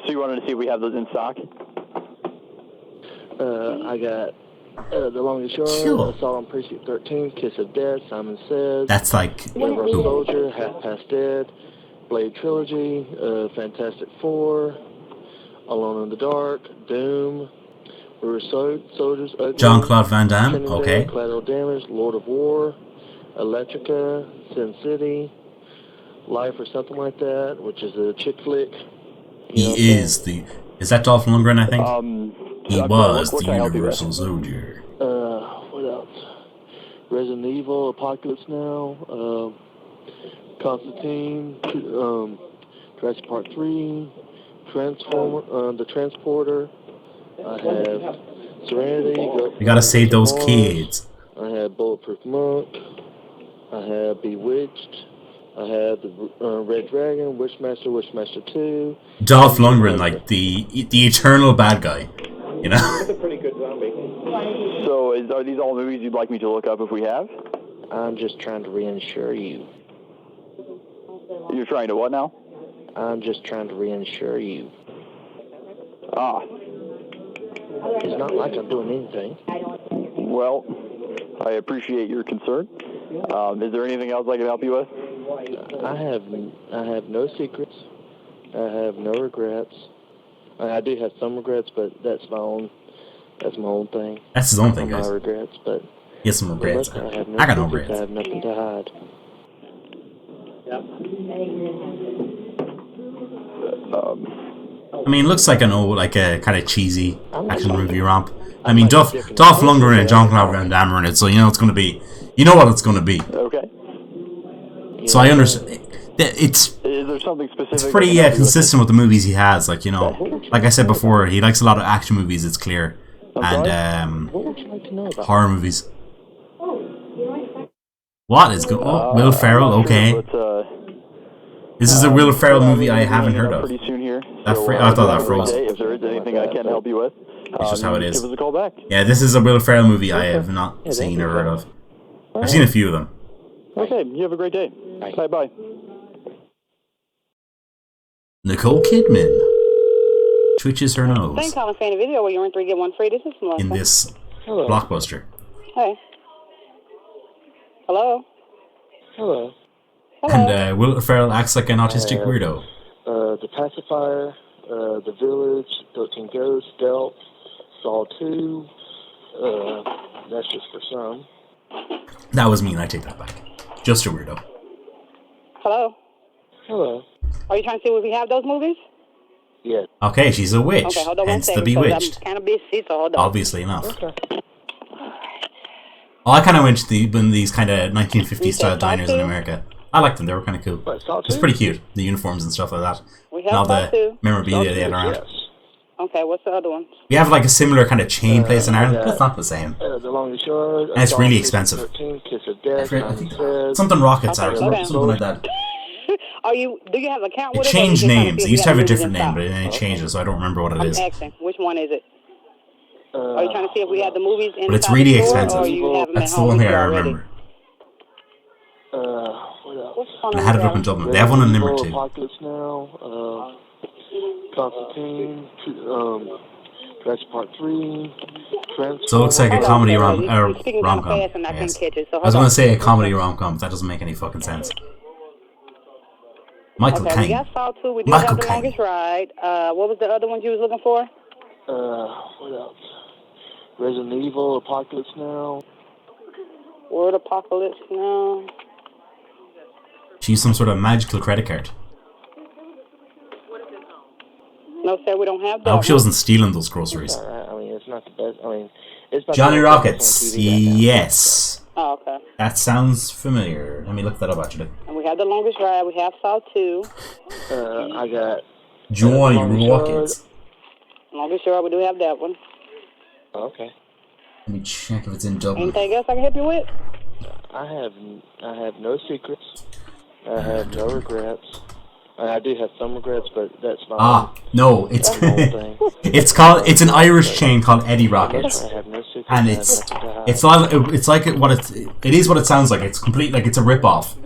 you wanted to see if we have those in stock? I got The Longest Yard, Assault on Precinct 13, Kiss of Death, Simon Says. That's like Universal Soldier, Half Past Dead, Blade Trilogy, Fantastic Four, Alone in the Dark, Doom, We Were Soldiers, Jean-Claude Van Damme, okay. Collateral Damage, Lord of War, Electrica, Sin City, Life or something like that, which is a chick flick. Is that Dolph Lundgren, I think? He was the Universal Soldier. What else? Resident Evil, Apocalypse Now, Constantine, Jurassic Park 3, Transformer, The Transporter. I have Serenity. You gotta save those kids. I have Bulletproof Monk. I have Bewitched. I have the Red Dragon, Wishmaster 2. Dolph Lundgren, like the eternal bad guy, you know. That's a pretty good zombie. So, are these all movies you'd like me to look up if we have? I'm just trying to reinsure you. You're trying to what now? I'm just trying to reinsure you. Ah. It's not like I'm doing anything. Well, I appreciate your concern. Is there anything else I can help you with? I have no secrets. I have no regrets. I do have some regrets, but that's my own thing. That's his own thing, guys. My regrets, but he has some regrets. I got no regrets. I have nothing to hide. I mean, it looks like a kind of cheesy action movie romp. I mean, Dolph Lundgren and Jean-Claude Van Damme are in it, so you know it's gonna be. You know what it's gonna be. Okay. So I understand. Is there something specific? It's pretty consistent with the movies he has. Like, you know, like I said before, he likes a lot of action movies. It's clear, and horror movies. What is going? Oh, Will Ferrell. Okay. This is a Will Ferrell movie I haven't heard of. Pretty soon here. I thought that froze. If there is anything I can help you with, it's just how it is. Give us a call back. Yeah, this is a Will Ferrell movie I have not seen or heard of. I've seen a few of them. Okay, you have a great day. Bye-bye. Nicole Kidman twitches her nose Thanks, calling Family Video, where you rent 3 get 1 free. This is Melissa. in this blockbuster. Hey. Hello? Hello. And Will Ferrell acts like an autistic weirdo. The Pacifier, The Village, 13 Ghosts, Delp, Saw 2. That's just for some. That was mean. I take that back. Just a weirdo. Hello? Hello. Are you trying to see if we have those movies? Yes. Okay, she's a witch. Okay, hold on one Hence the second. Bewitched. I'm kind of busy, so hold on. Obviously enough. Okay. Oh, I kind of went to these kind of 1950s style diners in America. I liked them. They were kind of cool. It's pretty cute. The uniforms and stuff like that. We And have all Saw the 2. memorabilia they had around. Yes. Okay, what's the other one? We have like a similar kind of chain place in Ireland, but it's not the same. The Long and Short. And it's really expensive. 13, Kiss of Death, I think something Rockets or something like that. Do you have an account It with us? changed names. It used to have a different name, name, but then it changed it, so I don't remember what it is. I'm asking, which one is it? Are you trying to see if we have the movies in But it's really the store, expensive. or you have them That's at the home one with here you I already? remember. What else? And I had it up in Dublin. They have one in Limerick too. Apocalypse Now, Constantine, Jurassic Park 3, So it looks like a comedy rom-com. Fast and I couldn't catch it, so I was hold going on. to say a comedy rom-com, but that doesn't make any fucking sense. Michael Okay, we Caine. got Saw 2. We do Michael have The Caine. Longest Ride. What was the other one you was looking for? what else? Resident Evil, Apocalypse Now. Word Apocalypse Now. She's some sort of magical credit card. No, sir, we don't have that I hope she one. wasn't stealing those groceries. I mean, it's not the best. I mean, it's not Johnny the best Rockets. on TV right now. Yes. Oh, okay. That sounds familiar. Let me look that up actually. And we have The Longest Ride. We have Saw 2. I got Johnny Rockets. Longest Ride, we do have that one. Okay. Let me check if it's in Dublin. Anything else I can help you with? I have no secrets. I have no regrets. I do have some regrets, but that's not. No, it's That's the whole thing. it's an Irish chain called Eddie Rockets, I have no secrets. and I have nothing to hide. it is what it sounds like. It's complete, like it's a rip off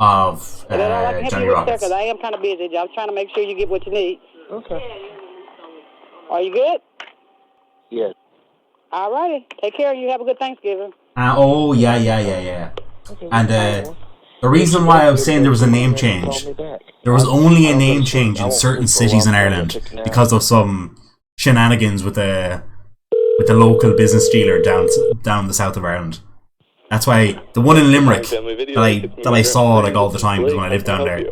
of That's all I can help Johnny you with, sir, Rockets. because I am kind of busy. I'm trying to make sure you get what you need. Okay. Are you good? Yes. All righty. Take care. You have a good Thanksgiving. Oh yeah. And the reason why I was saying there was a name change, there was only a name change in certain cities in Ireland because of some shenanigans with the local business dealer down the south of Ireland. That's why the one in Limerick that I saw like all the time was when I lived down there.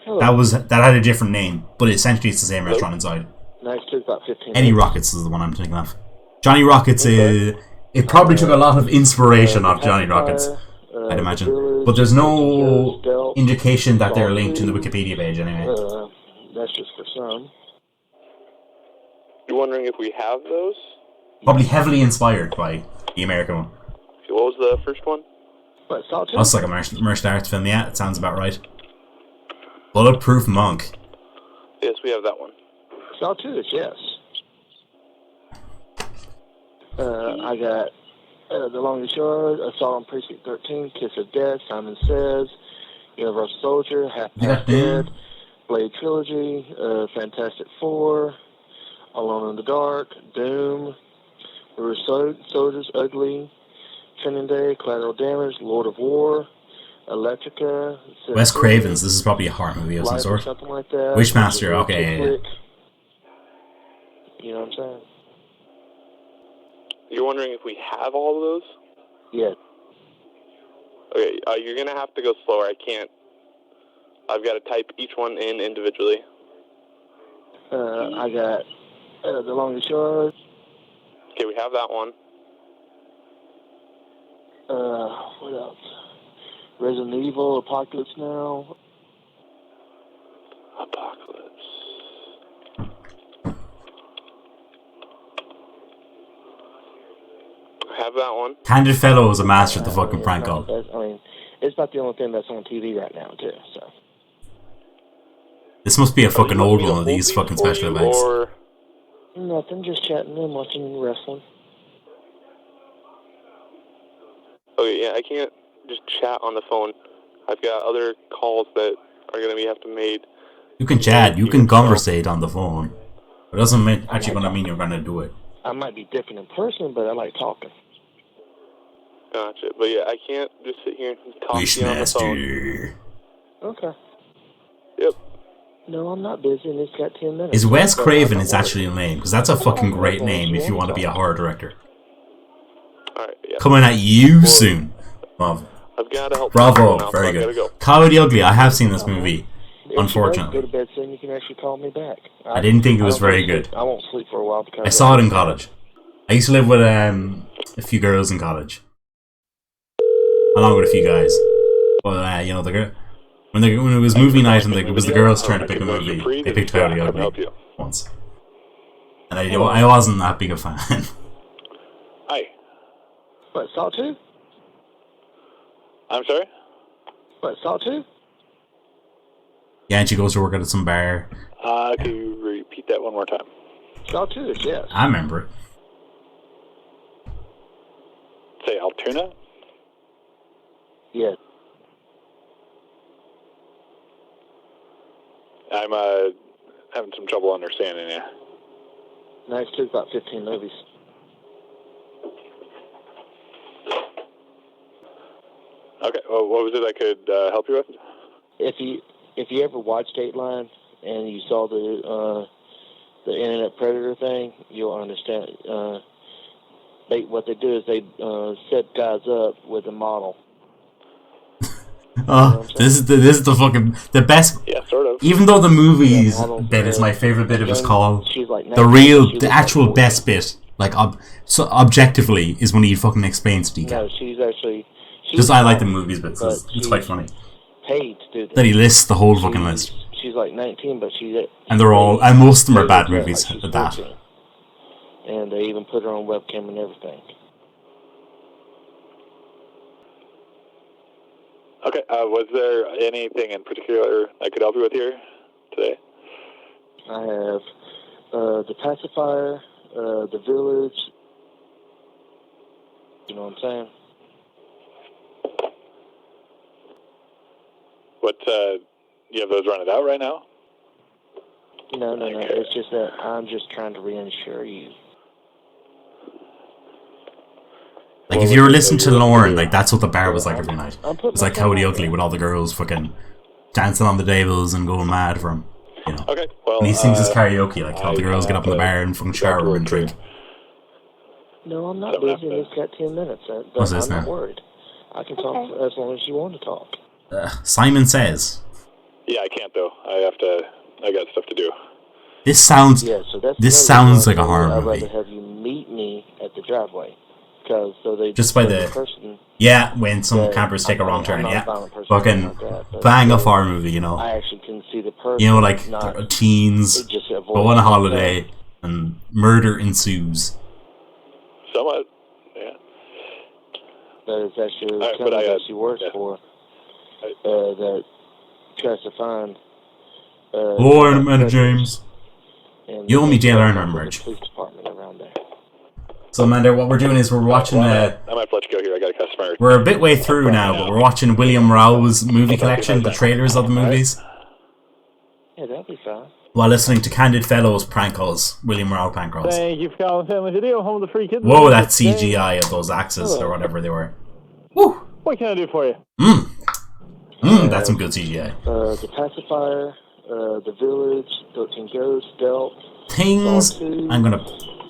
That had a different name, but essentially it's the same restaurant inside. Next took about 15 Eddie Rockets is the one I'm thinking of. Johnny Rockets it probably took a lot of inspiration off Johnny Rockets, I'd imagine. But there's no indication that they're linked in the Wikipedia page anyway. That's just for some. You're wondering if we have those? Probably heavily inspired by the American one. What was the first one? What, Saw 2? That's like a martial arts film, yeah, it sounds about right. Bulletproof Monk. Yes, we have that one. Saw 2 is yes. I got The Longest Yard, Assault on Precinct 13, Kiss of Death, Simon Says, Universal Soldier, Half Past Dead, Blade Trilogy, Fantastic Four, Alone in the Dark, Doom, River Soldiers, Ugly, Training Day, Collateral Damage, Lord of War, Electrica, Wes Craven's, this is probably a horror movie of some sort. Something like that. Wishmaster, okay, yeah. You know what I'm saying? You're wondering if we have all of those? Yes. Okay, you're going to have to go slower. I can't. I've got to type each one in individually. I got The Longest Yard. Okay, we have that one. What else? Resident Evil, Apocalypse Now. Apocalypse. Have that one. CandidFellow is a master at the fucking prank call. I mean, it's not the only thing that's on TV right now, too, so. This must be a fucking old one of these fucking special events. Or nothing, just chatting and watching wrestling. okay, yeah, I can't just chat on the phone. I've got other calls that are going to have to be made. You can chat, you can conversate on the phone. It doesn't actually gonna mean you're gonna do it. I might be different in person, but I like talking. Gotcha. But yeah, I can't just sit here and talk to you on the phone. Wishmaster. Okay. Yep. No, I'm not busy, and it's got 10 minutes. Is Wes So Craven I'm his not actual name? Because that's a fucking great worried. name if you want to be a horror director. Alright, yeah. Coming at you soon. Bravo. I've got to help Bravo. someone else, so Very I gotta good. go. Coyote Ugly. I have seen this movie. If Unfortunately. you go to bed soon, you can actually call me back. I didn't think it was I don't very go to good. sleep. I won't sleep for a while because I saw it in college. I used to live with a few girls in college. Along with a few guys. Well, you know, the girl. When it was movie night and it was the girls trying to pick a movie, they picked Coyote Ugly once. And I wasn't that big a fan. Hi. What, Saw 2? I'm sorry? What, Saw 2? Yeah, and she goes to work at some bar. Can you repeat that one more time? Saw 2, yes. I remember it. Say Altoona? Yes. I'm having some trouble understanding you. Nice took about 15 movies. Okay, well, what was it I could help you with? If you ever watched Dateline and you saw the Internet Predator thing, you'll understand. What they do is they set guys up with a model. Oh, this is the fucking the best. Yeah, sort of. Even though the movie's bit is my favorite bit of his call, the actual best bit, like so objectively, is when he fucking explains to DK. No, she's actually. Just I like the movies bits. It's quite funny. Paid to do that. That he lists the whole fucking list. She's like 19, but and they're all, and most of them are bad movies at that. And they even put her on webcam and everything. Okay, was there anything in particular I could help you with here today? I have the pacifier, the village. You know what I'm saying? What, you have those running out right now? No. It's just that I'm just trying to reinsure you. Like, if you were listening to Lauren, like, that's what the bar was like every night. It was like Coyote Ugly with all the girls fucking dancing on the tables and going mad for him. You know? Okay, well, and he sings his karaoke, like, all the girls get up in the bar and fucking shower and drink. No, I'm not busy. It's got 10 minutes. What's this I'm not now? worried. I can talk as long as you want to talk. Simon Says. Yeah, I can't though. I got stuff to do. This sounds like a horror I'd movie. rather have you meet me at the driveway. Because so they Just by yeah, when some campers take a wrong turn, yeah, fucking bang up horror movie, you know. I actually can see the person. You know, like not, teens go on a holiday and murder ensues. Somewhat, yeah. That is actually the company that she works for. That tries to find. Lord, Amanda James. You owe me Dale Earnhardt merch. Police department around there. So, Amanda, what we're doing is we're watching. I might have to let you go here. I got a customer. We're a bit way through now, but we're watching William Rowell's movie collection, the trailers of the movies. Yeah, that'll be fine. While listening to CandidFellow's prank calls, William Rowell prank calls. Thank you for calling Family Video, home of the free kids. Whoa, that CGI of those axes or whatever they were. Woo! What can I do for you? That's some good CGI. The pacifier, the village, 13 ghosts, Delp. Things. I'm gonna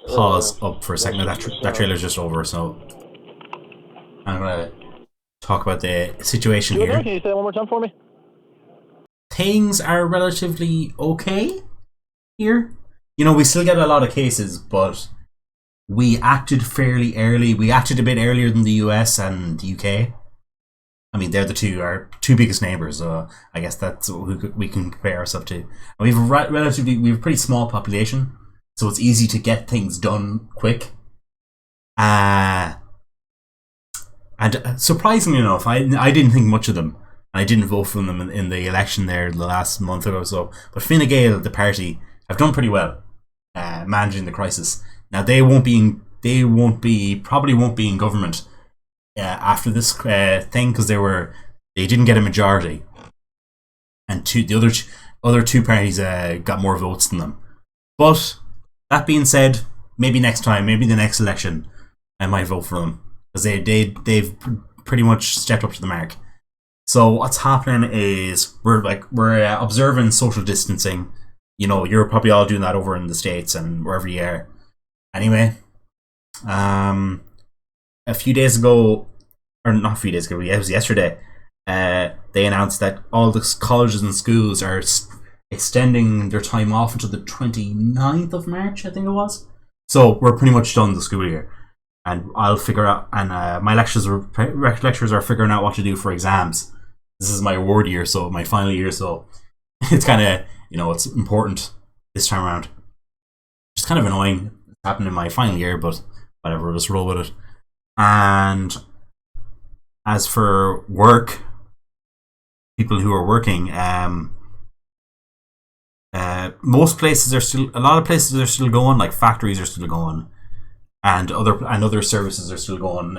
pause up for a second. That trailer's just over, so I'm gonna talk about the situation here. Can you say that one more time for me? Things are relatively okay here. You know, we still get a lot of cases, but we acted fairly early. We acted a bit earlier than the US and the UK. I mean, they're our two biggest neighbours, so I guess that's what we can compare ourselves to. And we have we have a pretty small population, so it's easy to get things done quick. And surprisingly enough, I didn't think much of them. I didn't vote for them in the election there the last month or so. But Fine Gael, the party, have done pretty well managing the crisis. Now they probably won't be in government after this thing, because they didn't get a majority, and the other two parties got more votes than them. But that being said, maybe next time, maybe the next election, I might vote for them. because they've pretty much stepped up to the mark. So what's happening is we're observing social distancing. You know, you're probably all doing that over in the States and wherever you are. Anyway, a few days ago, or not a few days ago, it was yesterday, they announced that all the colleges and schools are extending their time off until the 29th of March, I think it was. So we're pretty much done the school year. And I'll figure out, and my lecturers are figuring out what to do for exams. This is my award year, so my final year, so it's kind of, you know, it's important this time around. It's kind of annoying. It's happened in my final year, but whatever, we'll just roll with it. And as for work, people who are working, most places are still, a lot of places are still going, like factories are still going, and other services are still going.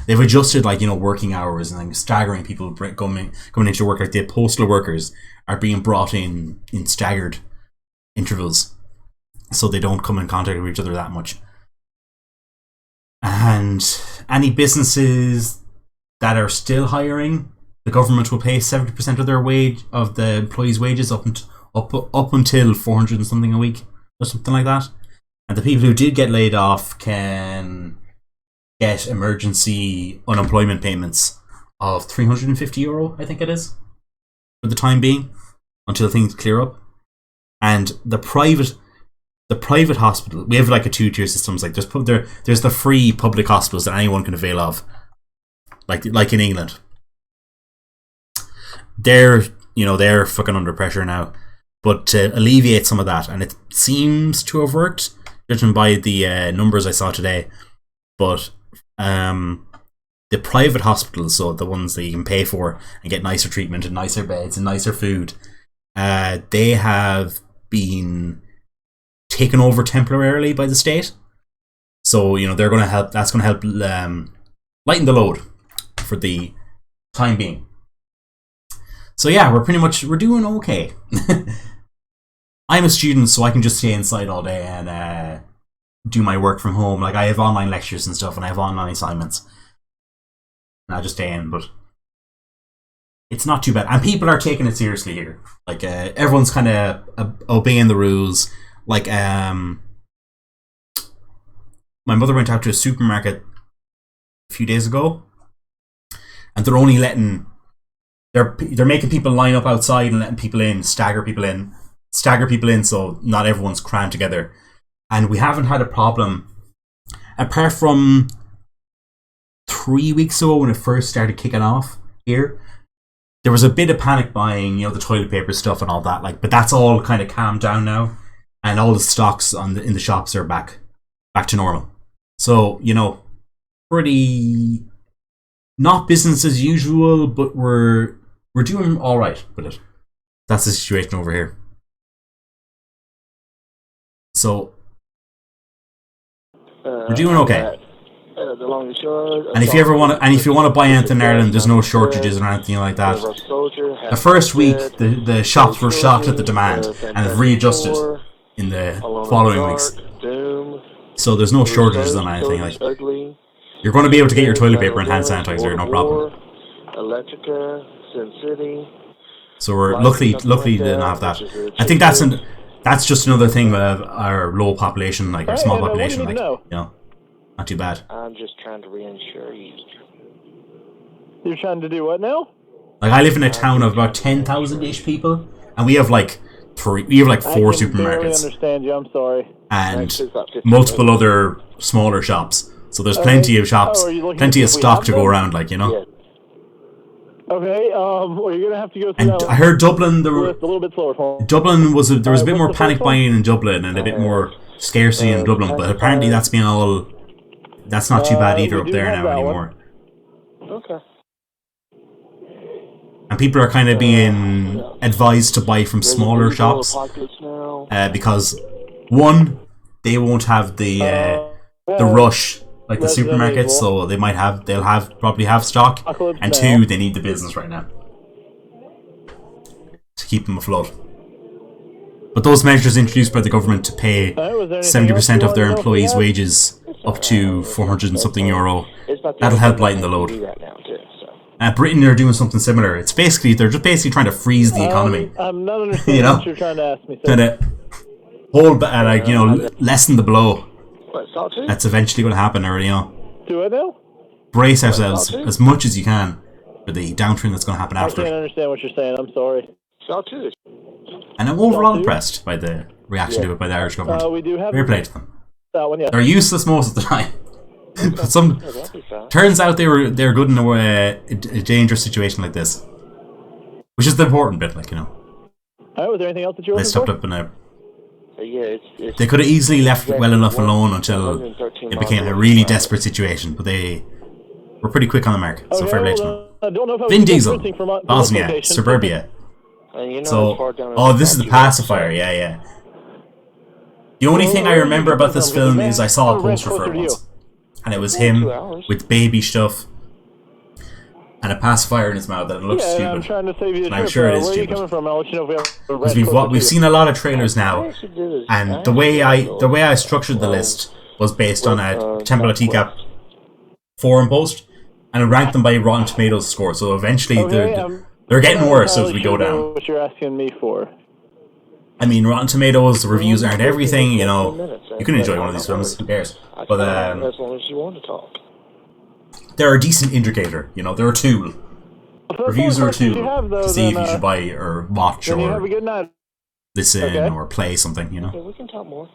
They've adjusted, like, you know, working hours and like staggering people coming into work. Like the postal workers are being brought in staggered intervals, so they don't come in contact with each other that much. And any businesses that are still hiring, the government will pay 70% of their wage, of the employees' wages up until 400 and something a week or something like that. And the people who did get laid off can get emergency unemployment payments of €350, I think it is, for the time being, until things clear up. And the private hospital, we have like a 2-tier system. Like there's the free public hospitals that anyone can avail of, like in England. They're fucking under pressure now. But to alleviate some of that, and it seems to have worked, judging by the numbers I saw today. But the private hospitals, so the ones that you can pay for and get nicer treatment and nicer beds and nicer food, they have been taken over temporarily by the state. So, you know, they're going to help. That's going to help lighten the load for the time being. So yeah, we're doing okay. I'm a student, so I can just stay inside all day and do my work from home. Like, I have online lectures and stuff, and I have online assignments. And I just stay in, but it's not too bad. And people are taking it seriously here. Like, everyone's kind of obeying the rules. Like, my mother went out to a supermarket a few days ago, and they're only letting... They're making people line up outside and letting people in, stagger people in, so not everyone's crammed together. And we haven't had a problem, apart from 3 weeks ago when it first started kicking off here. There was a bit of panic buying, you know, the toilet paper stuff and all that, like, but that's all kind of calmed down now, and all the stocks in the shops are back to normal. So, you know, pretty not business as usual, but we're doing all right with it. That's the situation over here. So we're doing okay. The long and short, and if you want to buy anything in Ireland, there's no shortages or anything like that. The first week, the shops were shocked at the demand and have readjusted in the following weeks. So there's no shortages on anything. Like, you're going to be able to get your toilet paper and hand sanitizer, no problem. Electrica, Sin City. So we're lucky to not have that. I think that's just another thing with our low population, like our small population, like, you know, not too bad. I'm just trying to reinsure you. You're trying to do what now? Like, I live in a town of about 10,000-ish people, and we have like 4 supermarkets. I understand you. I'm sorry. And multiple other smaller shops. So there's plenty of shops, plenty of stock to go around, like, you know. Okay, well, you're gonna have to go through. And I heard Dublin, there was a little bit slower. Dublin was there was a bit more panic buying in Dublin and a bit more scarcity in Dublin, but apparently that's not too bad either up there now anymore. Okay. And people are kind of being advised to buy from smaller shops because, one, they won't have the rush like the supermarkets, so they'll probably have stock, and two, they need the business right now to keep them afloat. But those measures introduced by the government to pay 70% of their employees' wages up to 400 and something euro it's about the That'll only help thing lighten the they can load. do right now too. So. Britain are doing something similar. It's basically they're just basically trying to freeze the economy. I'm not understanding You know? what you're trying to ask me. Trying to hold back, like lessen the blow. What, Sawtooth? That's eventually going to happen, or Do I know? brace ourselves as much as you can for the downturn that's going to happen I after. can't understand what you're saying. I'm sorry. Sawtooth. And I'm overall impressed by the reaction to it by the Irish government. We do have Fair play to them. that one, yeah. They're useless most of the time. But turns out they're good in a dangerous situation like this, which is the important bit, like, you know. All right, was there anything else that you were They looking stopped for? up in a. Yeah, They could have easily left well enough alone until it became a really desperate situation, but they were pretty quick on the mark. So fair play to them. I don't know if I was Vin Diesel, printing from my Bosnia, location. Suburbia. You know, So, this is the pacifier. Yeah. The only thing I remember about this film is I saw a poster for it once, and it was him with baby stuff and a pacifier in his mouth, and it looks stupid. I'm trying to save you the And I'm trip. sure it is Where stupid. are you coming from? I'll let you know if we have a Because red we've seen a lot of trailers now, and the way I structured the list was based on a Temple of Teacup forum post, and it ranked them by Rotten Tomatoes score. So eventually they're getting worse as we go down. What you're asking me for? I mean, Rotten Tomatoes reviews aren't everything. You know, you can enjoy one of these films. Who cares? But as long as you want to talk. they're a decent indicator. You know, they're a tool. Reviews are a tool to see if you should buy or watch Then you have or a good night. listen or play something. You know. Yeah, we can talk more.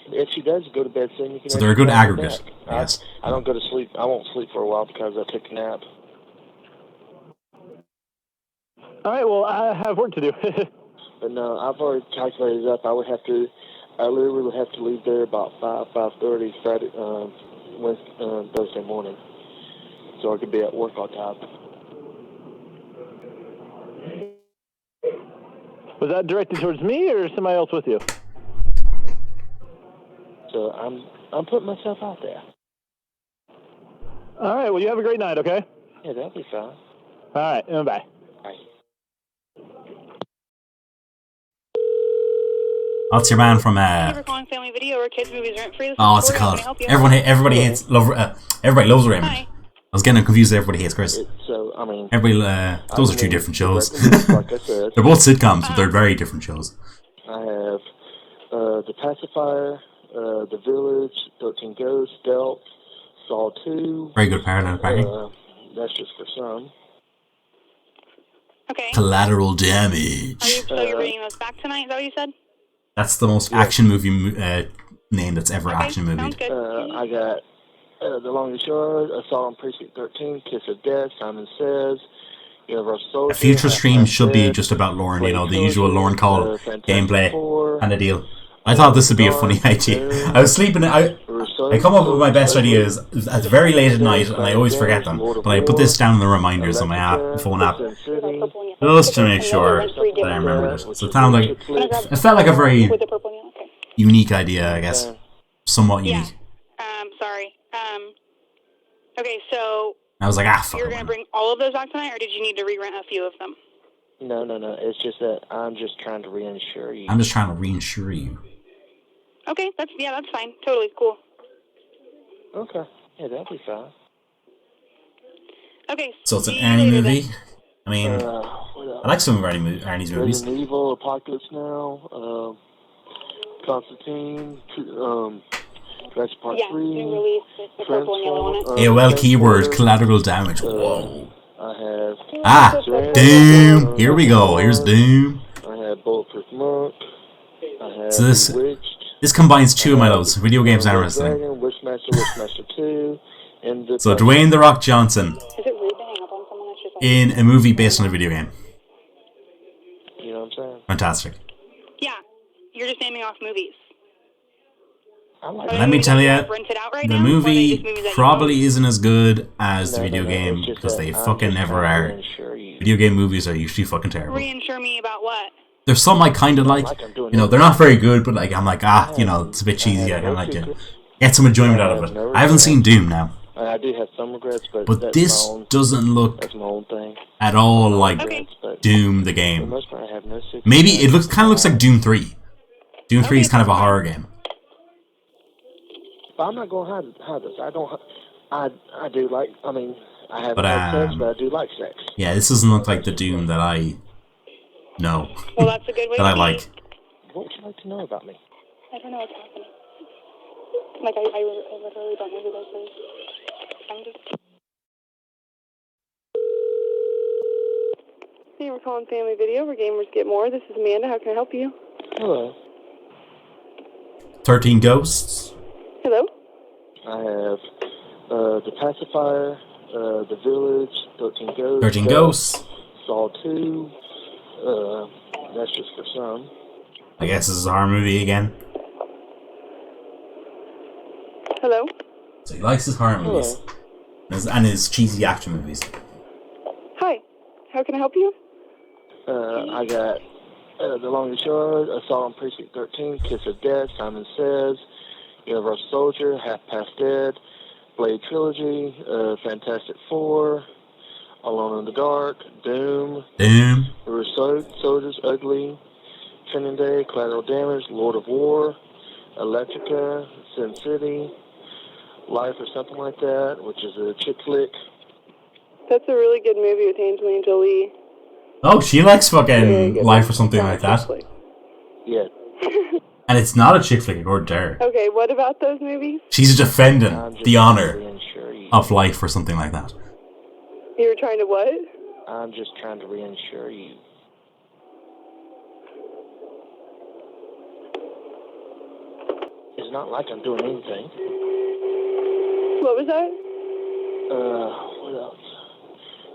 If she does go to bed soon, you can. So they're a good actually aggregate, back. I guess. I don't go to sleep. I won't sleep for a while because I took a nap. All right, well, I have work to do. But no, I've already calculated it up. I literally would have to leave there about 5:30 Friday, Thursday morning, so I could be at work on time. Was that directed towards me or somebody else with you? So I'm putting myself out there. All right, well, you have a great night, okay? Yeah, that'll be fine. All right, bye. Bye. That's your man from Thank you for calling Family Video or Kids Movies Rent Free. oh, what's it called? Everybody hates everybody loves Raymond. I was getting confused. Everybody hates Chris. So I mean, everybody. Those are two different shows. Like I said, They're both sitcoms, but they're very different shows. I have The Pacifier, The Village, 13 Ghosts, Delp, Saw 2. Very good parallel parking. That's just for some. Okay. Collateral Damage. So you're bringing those back tonight? Is that what you said? That's the most action movie name that's ever action movie. I got The Longest Yard, Assault on Precinct 13, Kiss of Death, Simon Says, Universal Soldier. A future stream should be just about Lauren, you know, the usual Lauren call, gameplay, and a deal. I thought this would be a funny idea. I was sleeping, I come up with my best ideas at very late at night, and I always forget them. But I put this down in the reminders on my phone app, just to make sure that I remember it. So it felt like a very unique idea, I guess. Somewhat unique. Sorry. Okay, so I was like, fuck you're going to bring all of those back tonight, or did you need to re-rent a few of them? No. It's just that I'm just trying to reinsure you. I'm just trying to reinsure you. Okay, that's fine. Totally cool. Okay. Yeah, that'll be fine. Okay. So it's an Arnie movie. I mean, I like some of Arnie's movies. Resident Evil, Apocalypse Now, Constantine, Jurassic Park 3. Release the purple and yellow on it. AOL keyword collateral damage. Whoa. I have Doom. Here we go. Here's Doom. I have Bulletproof Monk. I have So this combines two of my loves: video games and wrestling. Wishmaster 2, and So Dwayne "The Rock" Johnson Is it rude to hang up on someone that's just in a movie based on a video game. You know what I'm saying? Fantastic. Yeah, you're just naming off movies. Let me tell you, the movie probably isn't as good as the video game because they fucking never are. Video game movies are usually fucking terrible. Reinsure me about what? There's some I kind of like. You know, they're not very good, but like I'm like, you know, it's a bit cheesy. I kind of like to get some enjoyment out of it. I haven't seen Doom now. I do have some regrets, but this doesn't look at all like Doom the game. Maybe it kind of looks like Doom 3. Doom 3 is kind of a horror game. But I'm not going to hide this. I do like. I mean, I haven't But had sex, but I do like sex. yeah, this doesn't look like the Doom that I know. Well, that's a good way that to I be. like. What would you like to know about me? I don't know what's happening. Like, I literally don't know who this is. I'm just... Hey, we're calling Family Video where gamers get more. This is Amanda. How can I help you? Hello. 13 Ghosts. Hello? I have The Pacifier, The Village, 13 Ghosts. 13 Ghosts. Saw 2. That's just for some. I guess this is a horror movie again. Hello? So he likes his horror movies. And his cheesy action movies. Hi. How can I help you? I got The Longest Yard, Assault on Precinct 13, Kiss of Death, Simon Says, Universal Soldier, Half Past Dead, Blade Trilogy, Fantastic Four, Alone in the Dark, Doom, River Soldiers, Ugly, Training Day, Collateral Damage, Lord of War, Electrica, Sin City, Life or something like that, which is a chick flick. That's a really good movie with Angelina Jolie. Oh, she likes fucking Life or something like that. Yeah. And it's not a chick flick according to her. Okay, what about those movies? She's defending the honor of Life or something like that. You were trying to what? I'm just trying to reinsure you. It's not like I'm doing anything. What was that? What else?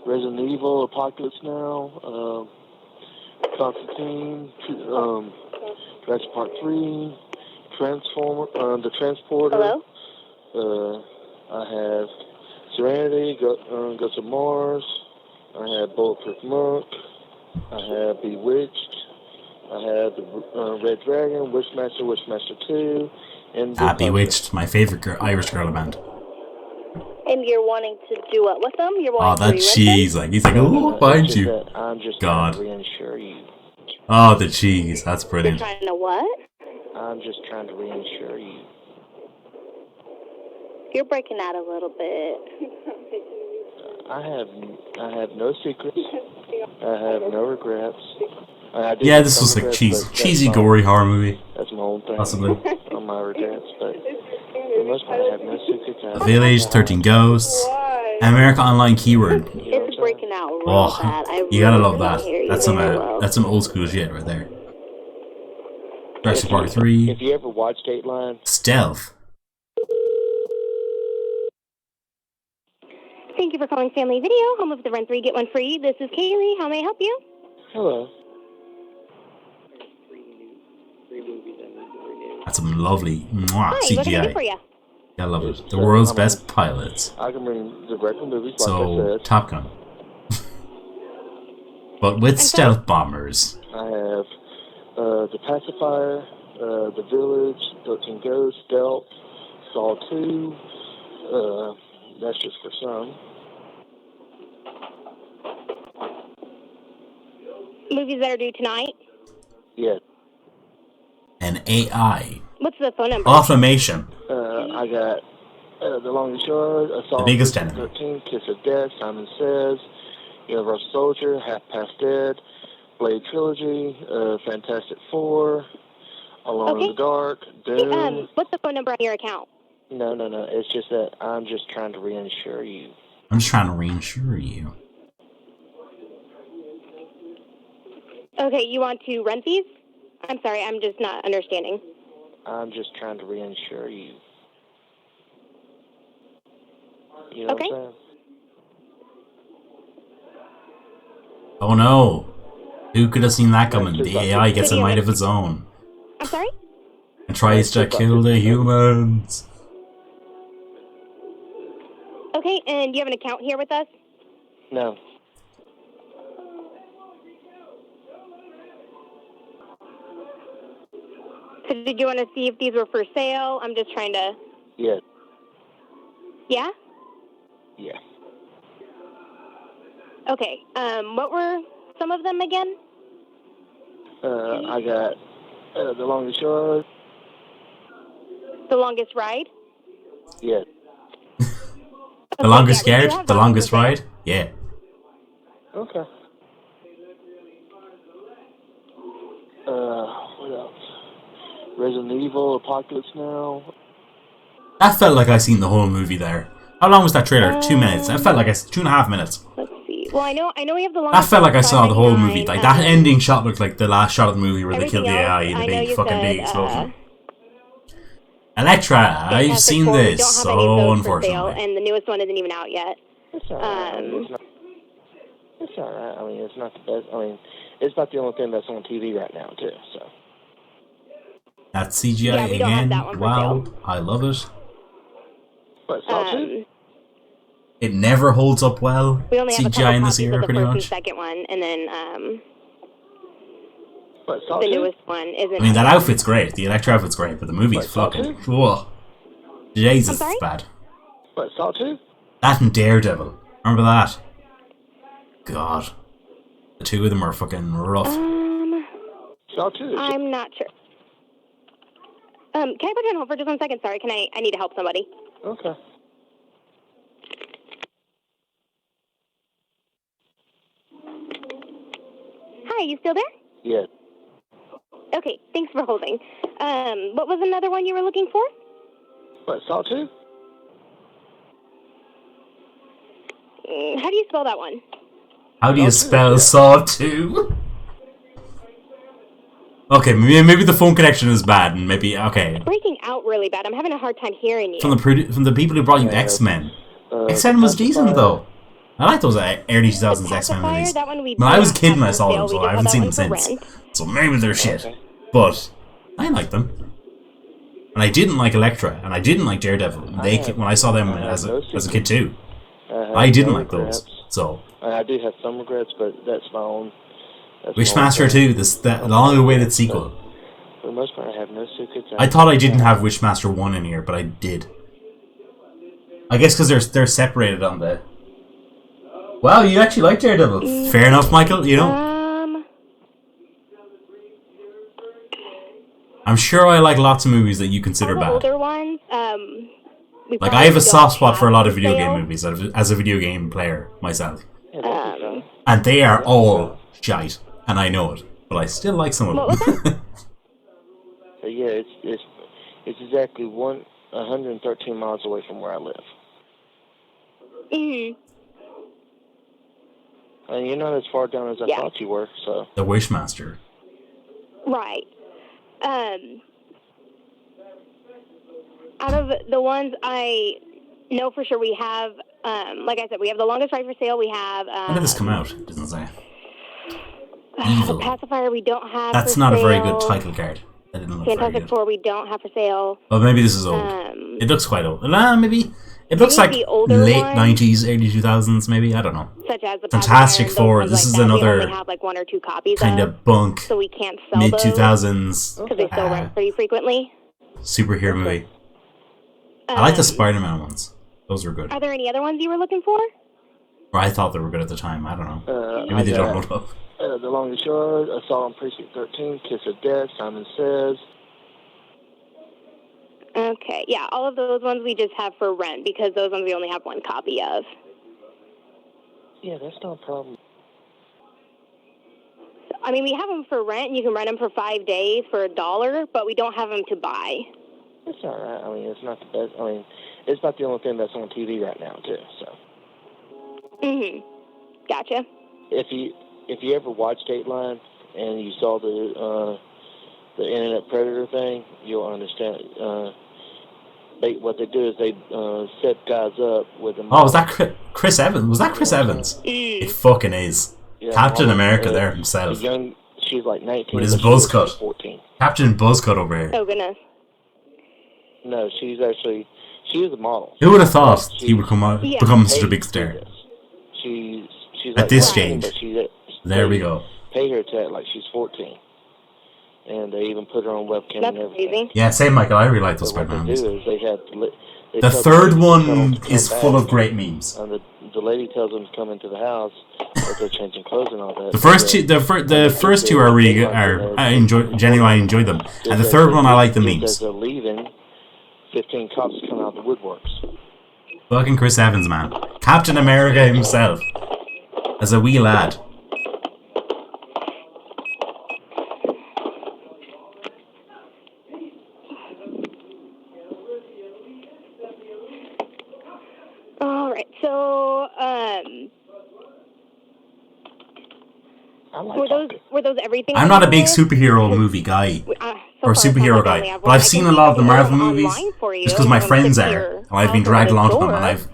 Resident Evil, Apocalypse Now, Constantine, Jurassic Park 3, The Transporter. Hello? I have Serenity, Ghost of Mars. I have Bulletproof Monk. I have Bewitched. I have the Red Dragon, Wishmaster, Wishmaster 2, and Bewitched, my favorite Irish girl band. And you're wanting to do what with them? You're Oh, wanting that to cheese! Like he's like, oh, behind you. I'm just God. trying to reinsure you. Oh, the cheese! That's brilliant. You're trying to what? I'm just trying to reinsure you. You're breaking out a little bit. I have no secrets. I have no regrets. Yeah, this was like cheesy, gory horror movie. That's my own thing. Possibly. On my regrets, but for the most part, I have no secrets. The Village, 13 Ghosts, America Online keyword. It's breaking out real bad. Oh, you gotta love that. That's some old school shit right there. Jurassic Park 3. If you ever watched Dateline, Stealth. Thank you for calling Family Video, home of the Rent 3 Get 1 Free. This is Kaylee. How may I help you? Hello. That's some lovely Hi, CGI. what can I do for you? I love it. The world's best pilots. I can bring the regular movies like I So, said. Top Gun. But with stealth bombers. I have The Pacifier, The Village, 13 Ghosts, Stealth, Saw 2. That's just for some. Movies that are due tonight? Yeah. And AI. What's the phone number? Automation. I got The Longest Yard, Assault The biggest on enemy. 13, Kiss of Death, Simon Says, Universal Soldier, Half Past Dead, Blade Trilogy, Fantastic Four, Alone in the Dark, Doom. What's the phone number on your account? No. It's just that I'm just trying to reinsure you. I'm just trying to reinsure you. Okay, you want to rent these? I'm sorry, I'm just not understanding. I'm just trying to reinsure you. You know Okay. what I'm saying? Oh no. Who could have seen that coming? The AI gets a mind of its own. I'm sorry? And tries to kill the humans. Okay, and you have an account here with us? No. So did you want to see if these were for sale? I'm just trying to... Yeah. Yeah? Yeah. Okay, what were some of them again? I got The Longest Yard. The Longest Ride? Yeah. The longest scared, the longest ride. Yeah. Okay. What else? Resident Evil, Apocalypse Now. That felt like I seen the whole movie there. How long was that trailer? 2 minutes. That felt like 2.5 minutes. Let's see. Well, I know we have the That longest. felt like I saw the whole movie. Like that $5.99, ending shot looked like the last shot of the movie where they everything killed the AI in else, a I know big you fucking said, big explosion. Fantastic Electra, I've seen Four, we this. don't have any of So those for sale, unfortunately. and the newest one isn't even out yet. It's alright. It's alright. I mean, it's not the best. I mean, it's not the only thing that's on TV right now, too. So. That's CGI Yeah, we don't have again. that one for Wow, sale. I love it. What, Saw 2? It never holds up well. We only have a CGI couple in this copies era, of the pretty first and much. second one, and then What, Saw the 2? newest one isn't. I mean, that outfit's great. The Electra outfit's great, but the movie's fucking. Whoa. Jesus, it's bad. What, Saw 2? That and Daredevil. Remember that? God. The two of them are fucking rough. Saw 2. I'm not sure. Can I put you on hold for just 1 second? Sorry, I need to help somebody. Okay. Hi, you still there? Yeah. Okay, thanks for holding. What was another one you were looking for? What, Saw 2? How do you spell that one? How do you spell Saw 2? Okay, maybe the phone connection is bad, and maybe okay. Breaking out really bad. I'm having a hard time hearing you. From the people who brought you X-Men. X-Men was decent though. I like those early 2000s X-Men movies. That one we When I was a don't kid have when I for saw sale. them, We so just I haven't have seen that them one for since. rent. So maybe they're shit, but I like them. And I didn't like Electra, and I didn't like Daredevil. When I saw them as a kid too, I didn't like those. So I do have some regrets, but that's my own. Wishmaster 2, the long-awaited sequel. For the most part, I have no secrets. I thought I didn't have Wishmaster 1 in here, but I did. I guess because they're separated on the... Wow, you actually like Daredevil. Fair enough, Michael, you know. I'm sure I like lots of movies that you consider bad. Older ones, Like, I have a soft spot for a lot of video game movies as a video game player myself. And they are all shite, and I know it. But I still like some of them. So yeah, it's exactly 113 miles away from where I live. And you're not as far down as I thought you were, so. The Wishmaster. Right. Out of the ones I know for sure we have, like I said, we have the longest ride for sale. We have. When did this come out? It doesn't say. Evil. Pacifier we don't have. That's for not sale. a very good title card. That didn't look very Fantastic good. Four we don't have for sale. Well, maybe this is old. It looks quite old. Maybe it looks like the older late ones, 90s, early 2000s. Maybe I don't know. Such as the Fantastic Pacifier, Four. those This ones is like that, we another only have like 1 or 2 copies kind of bunk so we can't sell mid those 2000s because they still rent pretty frequently. superhero movie. I like the Spider-Man ones. Those were good. Are there any other ones you were looking for? Or I thought they were good at the time. I don't know. Maybe they don't hold up. The Longest Yard, Assault on Precinct 13, Kiss of Death, Simon Says. Okay, yeah, all of those ones we just have for rent because those ones we only have 1 copy of. Yeah, that's no problem. I mean, we have them for rent. You can rent them for 5 days for $1, but we don't have them to buy. It's all right. I mean, it's not the best. I mean, it's not the only thing that's on TV right now, too. So. Gotcha. If you ever watched Dateline and you saw the Internet Predator thing, you'll understand. What they do is they set guys up with them. Oh, was that Chris Evans? Was that Chris Evans? It fucking is. Yeah, Captain America there himself. She's like 19. With his but buzz she was cut. 14. Captain Buzzcut over here. Oh, goodness. No, she was a model. Who would have thought he would become such a big star? She's At like this 19, stage. but There we go. Pay her to act like she's 14. And they even put her on webcam and everything. Crazy. Yeah, same Michael. I really like those But Spider-Man what they movies. do is they have The third one is full of great memes. And the lady tells them to come into the house, but they're changing clothes and all that. The first two are really good. I enjoy them, and the third one I like the As memes. they're leaving, 15 cops come out of the woodworks. Fucking Chris Evans, man. Captain America himself. As a wee lad. Alright, so, were those everything? I'm not a big superhero movie guy. Or superhero guy. But I've seen a lot of the Marvel movies just because my friends are. And I've been dragged along to them. And I've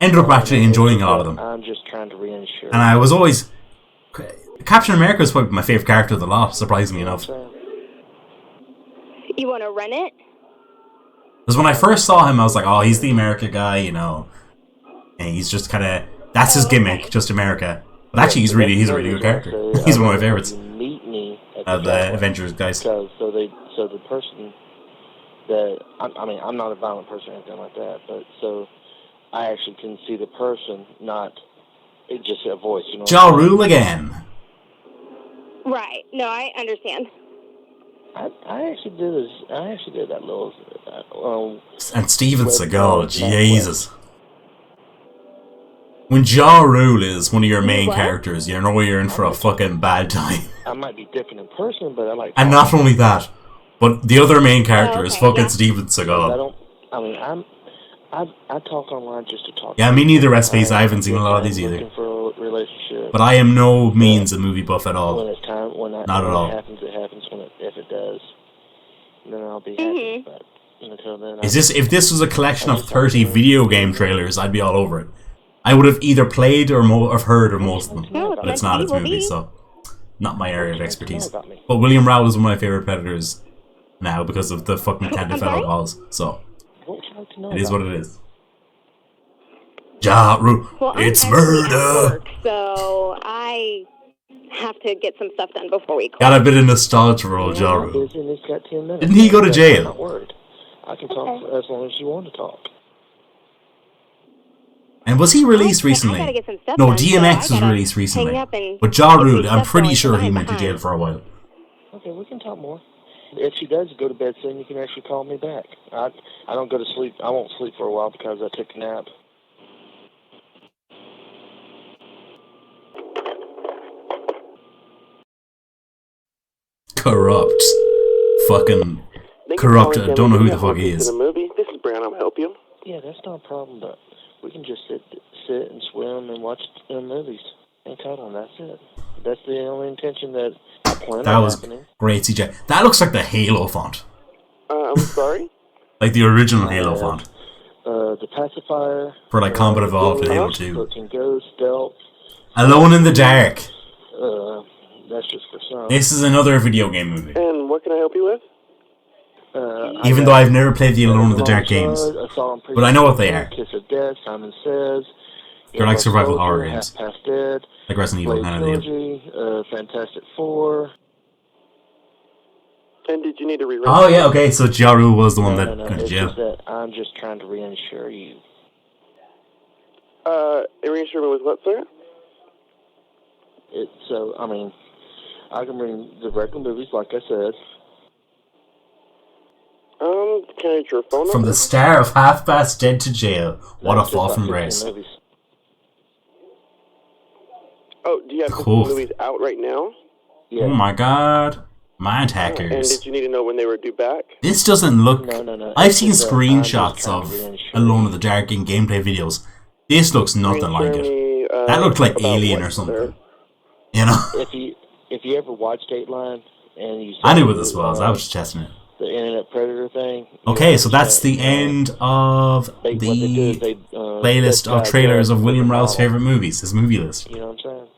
ended up actually enjoying a lot of them. I'm just trying to reassure. And I was always... Captain America is probably my favourite character of the lot, surprisingly enough. You want to run it? Because when I first saw him, I was like, oh, he's the America guy, you know. And he's just kind of... That's his gimmick, just America. But actually, he's a really good character. He's one of my favourites. Of the Avengers guys. So the person that... I mean, I'm not a violent person or anything like that, but so I actually can see the person, not just a voice, you know. Ja Rule again. Right. No, I understand. I actually did this. I actually did that little. And Steven Seagal, Jesus. When Ja Rule is one of your main characters, you know you're in for a fucking bad time. I might be different in person, but I like. And not only that, but the other main character is fucking Steven Seagal. I talk online just to talk. Yeah, me neither, recipes. I haven't seen a lot of these either. But I am no means a movie buff at all. When it's time, not at all. It happens. It happens. If it does, then I'll be happy. But until then, If this was a collection of 30 video game trailers, I'd be all over it. I would have either played or heard of most of them, but it's not. It's movies, so not my area of expertise. But William Rowell is one of my favorite Predators now because of the fucking CandidFellow calls. So it is what it is. Ja Rule, it's murder. So I have to get some stuff done before we call. Got a bit of nostalgia for old Ja Rule. Didn't he go to jail? I'm not worried. I can talk as long as you want to talk. And was he released recently? No, DMX was released recently. But Ja Rule, I'm pretty sure he went to jail for a while. Okay, we can talk more. If she does go to bed soon, you can actually call me back. I don't go to sleep. I won't sleep for a while because I took a nap. Corrupt. Fucking corrupt. I don't know who the fuck he is. This is Brown. I'll help you. Yeah, that's not a problem, but we can just sit and swim and watch movies and cuddle, and that's it. That's the only intention that I plan That on was happening. great, CJ. That looks like the Halo font. I'm sorry? Like the original Halo font. The pacifier. For like Combat Evolved and Halo 2. Looking Ghost, Stealth. Alone in the Dark. That's just for some. This is another video game movie. And what can I help you with? Even though I've never played the Alone in the Dark games. But I know what they are. Kiss of Death, Simon Says. They're like survival horror Half games. Past Dead. Like Resident Evil Blade kind of deal. Trilogy, Fantastic Four. And did you need to rerun? Oh yeah, okay, so Ja Rule was the one that No, went to it's jail. just that I'm just trying to reassure you. Reassure me with what, sir? I mean, I can bring the regular movies, like I said. Can I get your phone number? From the star of Half Past Dead to jail. What a fall from grace. Oh, do you have Cool. movies out right now? Oh my god. Mind And hackers. did you need to know when they were due back? This doesn't look... No. I've seen screenshots of Alone in the Dark in gameplay videos. This looks nothing like it. That looked like Alien or something. You know? If you ever watched Dateline and you I knew what this was. I was just testing it. The Internet Predator thing. Okay, so that's the end of the playlist of trailers of William Rowell's favorite movies, his movie list. You know what I'm saying?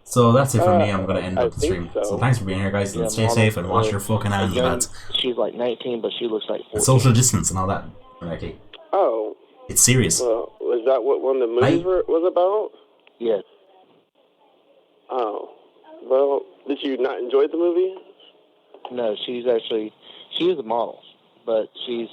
So that's it from me. I'm going to end up the stream. So thanks for being here, guys. And stay safe and wash your fucking hands, lads. She's like 19, but she looks like 14. And social distance and all that. Ricky. Oh. It's serious. Well, was that what one of the movies was about? Yes. Oh. Well, did you not enjoy the movie? No, she is a model, but she's